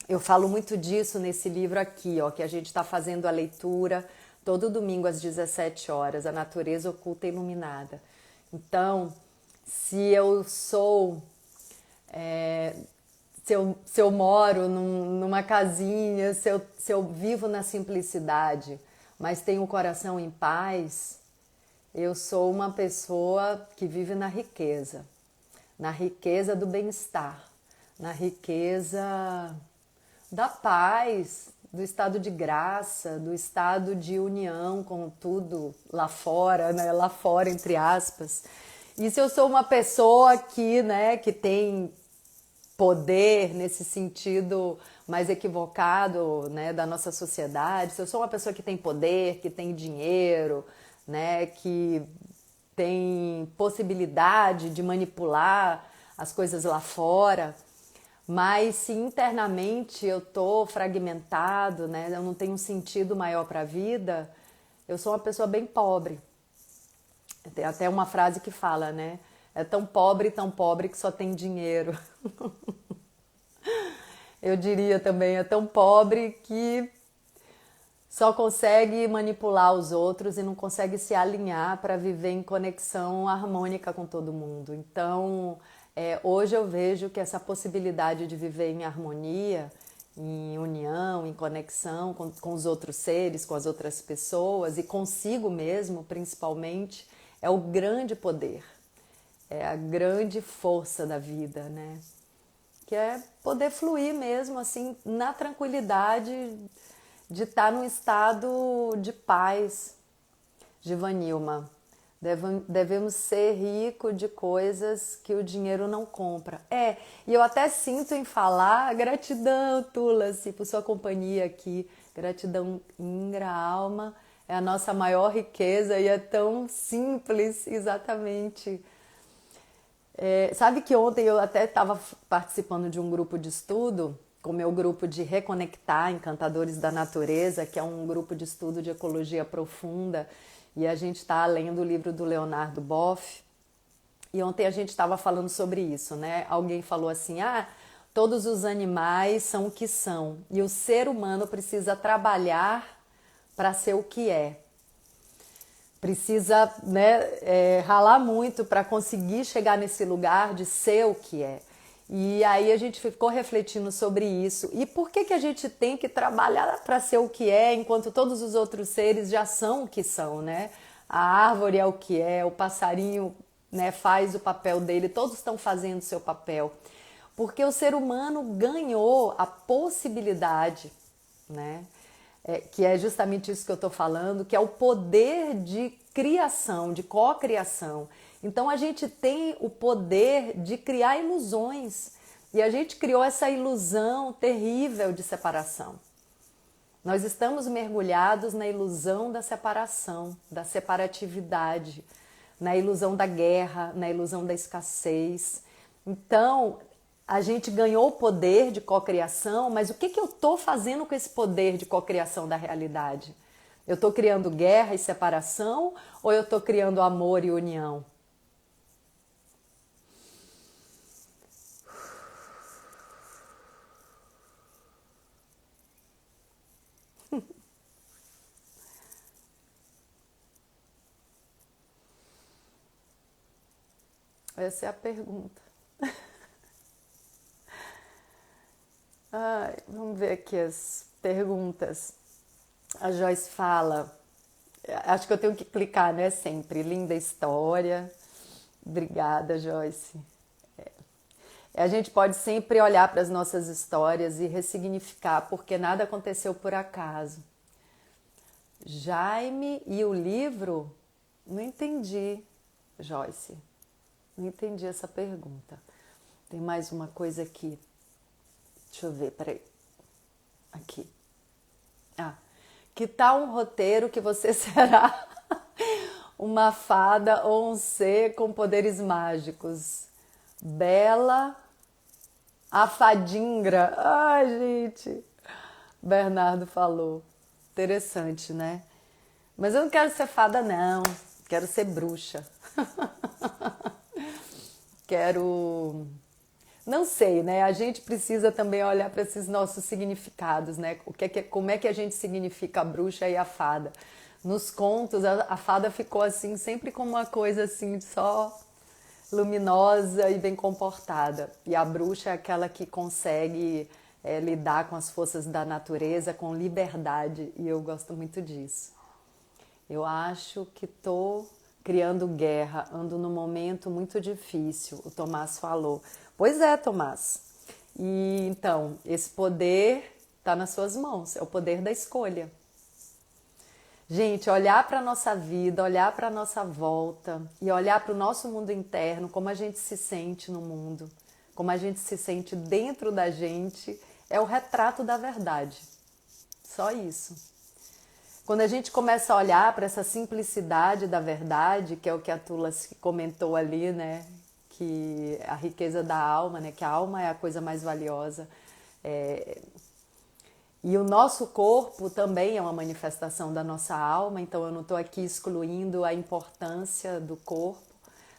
Eu falo muito disso nesse livro aqui, ó, que a gente está fazendo a leitura todo domingo às 17 horas, A Natureza Oculta e Iluminada. Então, se eu sou, se eu moro numa casinha, se eu vivo na simplicidade, mas tenho o coração em paz, eu sou uma pessoa que vive na riqueza do bem-estar, na riqueza da paz, do estado de graça, do estado de união com tudo lá fora, né? Lá fora, entre aspas. E se eu sou uma pessoa que, né, que tem poder nesse sentido mais equivocado, né, da nossa sociedade, se eu sou uma pessoa que tem poder, que tem dinheiro, né, que tem possibilidade de manipular as coisas lá fora, mas se internamente eu tô fragmentado, né, eu não tenho um sentido maior para a vida, eu sou uma pessoa bem pobre. Tem até uma frase que fala, né, é tão pobre que só tem dinheiro. Eu diria também, é tão pobre que só consegue manipular os outros e não consegue se alinhar para viver em conexão harmônica com todo mundo. Então, hoje eu vejo que essa possibilidade de viver em harmonia, em união, em conexão com os outros seres, com as outras pessoas e consigo mesmo, principalmente, é o grande poder, é a grande força da vida, né? Que é poder fluir mesmo, assim, na tranquilidade de estar num estado de paz. Givanilma, devemos ser ricos de coisas que o dinheiro não compra. E eu até sinto em falar gratidão, Tula-se, por sua companhia aqui. Gratidão, Ingra, alma, é a nossa maior riqueza e é tão simples, exatamente. Sabe que ontem eu até estava participando de um grupo de estudo, com o meu grupo de Reconectar Encantadores da Natureza, que é um grupo de estudo de ecologia profunda, e a gente está lendo o livro do Leonardo Boff, e ontem a gente estava falando sobre isso, né? Alguém falou assim, todos os animais são o que são, e o ser humano precisa trabalhar para ser o que é. Precisa, né, ralar muito para conseguir chegar nesse lugar de ser o que é. E aí a gente ficou refletindo sobre isso. E por que a gente tem que trabalhar para ser o que é, enquanto todos os outros seres já são o que são, né? A árvore é o que é, o passarinho, né, faz o papel dele, todos estão fazendo o seu papel. Porque o ser humano ganhou a possibilidade, né? Que é justamente isso que eu estou falando, que é o poder de criação, de cocriação. Então a gente tem o poder de criar ilusões e a gente criou essa ilusão terrível de separação. Nós estamos mergulhados na ilusão da separação, da separatividade, na ilusão da guerra, na ilusão da escassez. Então, a gente ganhou o poder de cocriação, mas o que eu estou fazendo com esse poder de cocriação da realidade? Eu estou criando guerra e separação ou eu estou criando amor e união? Essa é a pergunta. Vamos ver aqui as perguntas. A Joyce fala, acho que eu tenho que clicar, né? Sempre. Linda história. Obrigada, Joyce. A gente pode sempre olhar para as nossas histórias e ressignificar, porque nada aconteceu por acaso. Jaime e o livro? Não entendi, Joyce. Não entendi essa pergunta. Tem mais uma coisa aqui. Deixa eu ver, peraí. Aqui. Que tal um roteiro que você será uma fada ou um ser com poderes mágicos? Bela, a fadingra. Ai, gente. Bernardo falou. Interessante, né? Mas eu não quero ser fada, não. Quero ser bruxa. Quero... Não sei, né? A gente precisa também olhar para esses nossos significados, né? Como é que a gente significa a bruxa e a fada? Nos contos, a fada ficou assim, sempre como uma coisa assim, só luminosa e bem comportada. E a bruxa é aquela que consegue lidar com as forças da natureza com liberdade. E eu gosto muito disso. Eu acho que estou criando guerra, ando num momento muito difícil, o Tomás falou. Pois é, Tomás. E então, esse poder está nas suas mãos, é o poder da escolha. Gente, olhar para a nossa vida, olhar para a nossa volta e olhar para o nosso mundo interno, como a gente se sente no mundo, como a gente se sente dentro da gente, é o retrato da verdade. Só isso. Quando a gente começa a olhar para essa simplicidade da verdade, que é o que a Tula comentou ali, né? Que a riqueza da alma, né? Que a alma é a coisa mais valiosa. E o nosso corpo também é uma manifestação da nossa alma, então eu não estou aqui excluindo a importância do corpo.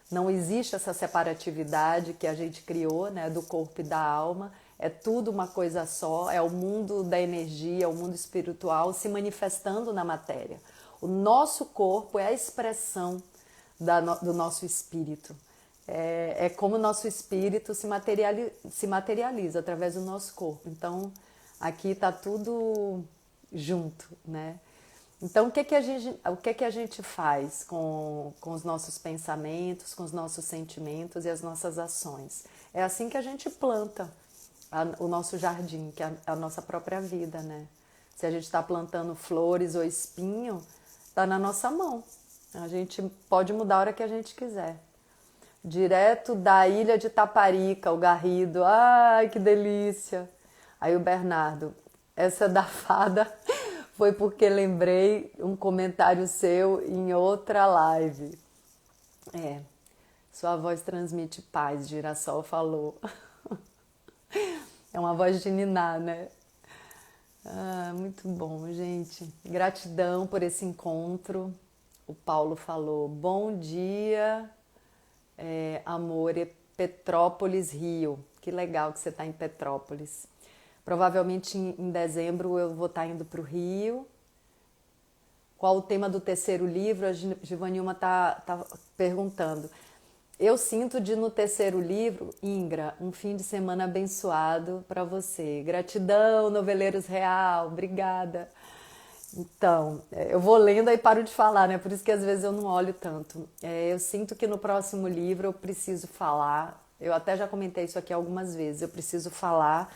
Não existe essa separatividade que a gente criou, né, do corpo e da alma. É tudo uma coisa só, é o mundo da energia, o mundo espiritual se manifestando na matéria. O nosso corpo é a expressão do nosso espírito. É como o nosso espírito se materializa através do nosso corpo. Então, aqui está tudo junto, né? Então, o que a gente faz com os nossos pensamentos, com os nossos sentimentos e as nossas ações? É assim que a gente planta o nosso jardim, que é a nossa própria vida, né? Se a gente está plantando flores ou espinho, está na nossa mão. A gente pode mudar a hora que a gente quiser. Direto da ilha de Taparica, o Garrido. Ai, que delícia! Aí o Bernardo, essa da fada foi porque lembrei um comentário seu em outra live. Sua voz transmite paz, Girassol falou. É uma voz de niná, né? Muito bom, gente. Gratidão por esse encontro. O Paulo falou, bom dia, amor, Petrópolis, Rio. Que legal que você está em Petrópolis. Provavelmente em dezembro eu vou estar indo para o Rio. Qual o tema do terceiro livro? A Givanilma tá perguntando. Eu sinto no terceiro livro, Ingra, um fim de semana abençoado para você. Gratidão, Noveleiros Real, obrigada. Então, eu vou lendo e paro de falar, né? Por isso que às vezes eu não olho tanto. Eu sinto que no próximo livro eu preciso falar, eu até já comentei isso aqui algumas vezes, eu preciso falar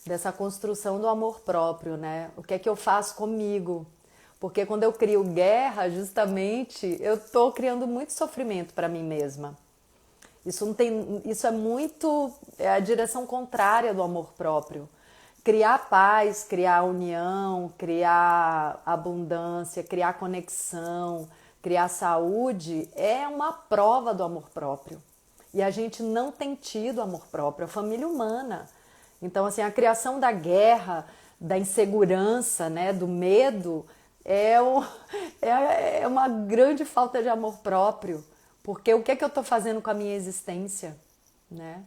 dessa construção do amor próprio, né? O que é que eu faço comigo? Porque quando eu crio guerra, justamente, eu tô criando muito sofrimento para mim mesma. É a direção contrária do amor próprio. Criar paz, criar união, criar abundância, criar conexão, criar saúde é uma prova do amor próprio. E a gente não tem tido amor próprio, a família humana. Então, assim, a criação da guerra, da insegurança, né, do medo, é uma grande falta de amor próprio. Porque o que é que eu estou fazendo com a minha existência, né?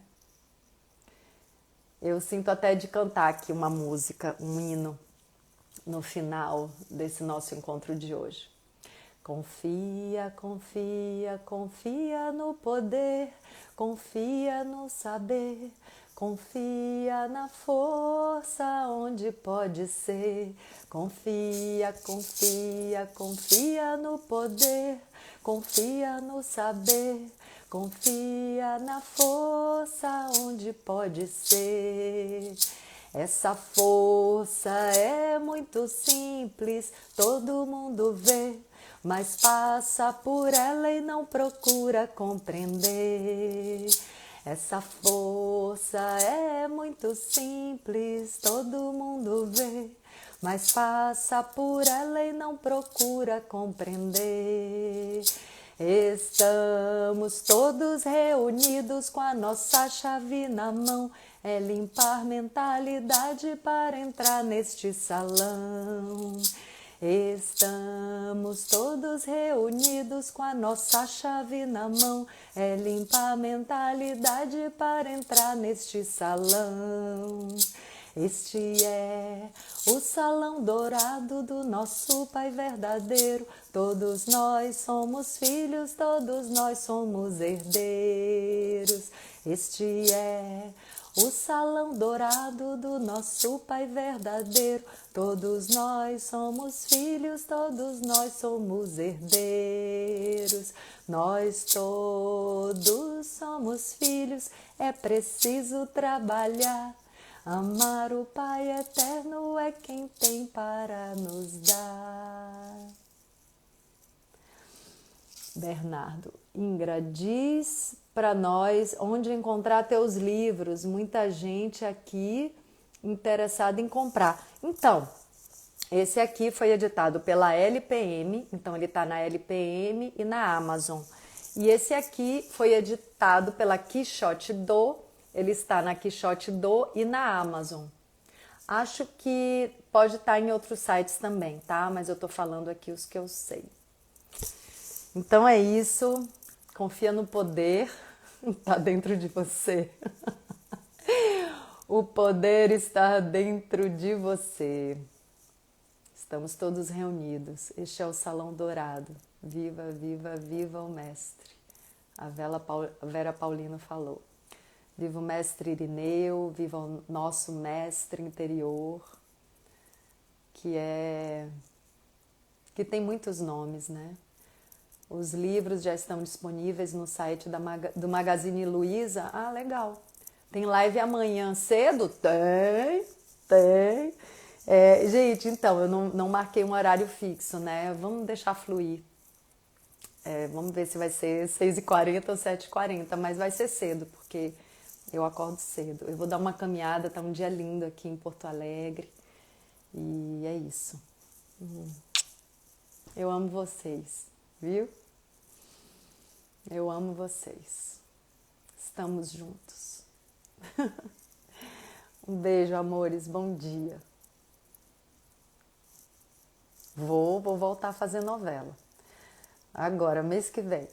Eu sinto até de cantar aqui uma música, um hino, no final desse nosso encontro de hoje. Confia, confia, confia no poder, confia no saber, confia na força onde pode ser. Confia, confia, confia no poder, confia no saber, confia na força onde pode ser. Essa força é muito simples, todo mundo vê, mas passa por ela e não procura compreender. Essa força é muito simples, todo mundo vê, mas passa por ela e não procura compreender. Estamos todos reunidos com a nossa chave na mão, é limpar mentalidade para entrar neste salão. Estamos todos reunidos com a nossa chave na mão, é limpar mentalidade para entrar neste salão. Este é o salão dourado do nosso Pai verdadeiro. Todos nós somos filhos, todos nós somos herdeiros. Este é o salão dourado do nosso Pai verdadeiro. Todos nós somos filhos, todos nós somos herdeiros. Nós todos somos filhos, é preciso trabalhar. Amar o Pai eterno é quem tem para nos dar. Bernardo, Ingra, diz para nós onde encontrar teus livros. Muita gente aqui interessado em comprar. Então, esse aqui foi editado pela LPM, então ele está na LPM e na Amazon. E esse aqui foi editado pela Quixote Do, ele está na Quixote Do e na Amazon. Acho que pode estar em outros sites também, tá? Mas eu tô falando aqui os que eu sei. Então é isso, confia no poder, tá dentro de você. O poder está dentro de você. Estamos todos reunidos. Este é o Salão Dourado. Viva, viva, viva o Mestre. A Vera Paulino falou. Viva o Mestre Irineu, viva o nosso Mestre interior, que tem muitos nomes, né? Os livros já estão disponíveis no site do Magazine Luiza. Ah, legal. Tem live amanhã cedo? Tem. Gente, então, eu não marquei um horário fixo, né? Vamos deixar fluir. Vamos ver se vai ser 6h40 ou 7h40, mas vai ser cedo, porque eu acordo cedo. Eu vou dar uma caminhada, tá um dia lindo aqui em Porto Alegre. E é isso. Eu amo vocês, viu? Eu amo vocês. Estamos juntos. Um beijo, amores. Bom dia. Vou voltar a fazer novela. Agora, mês que vem.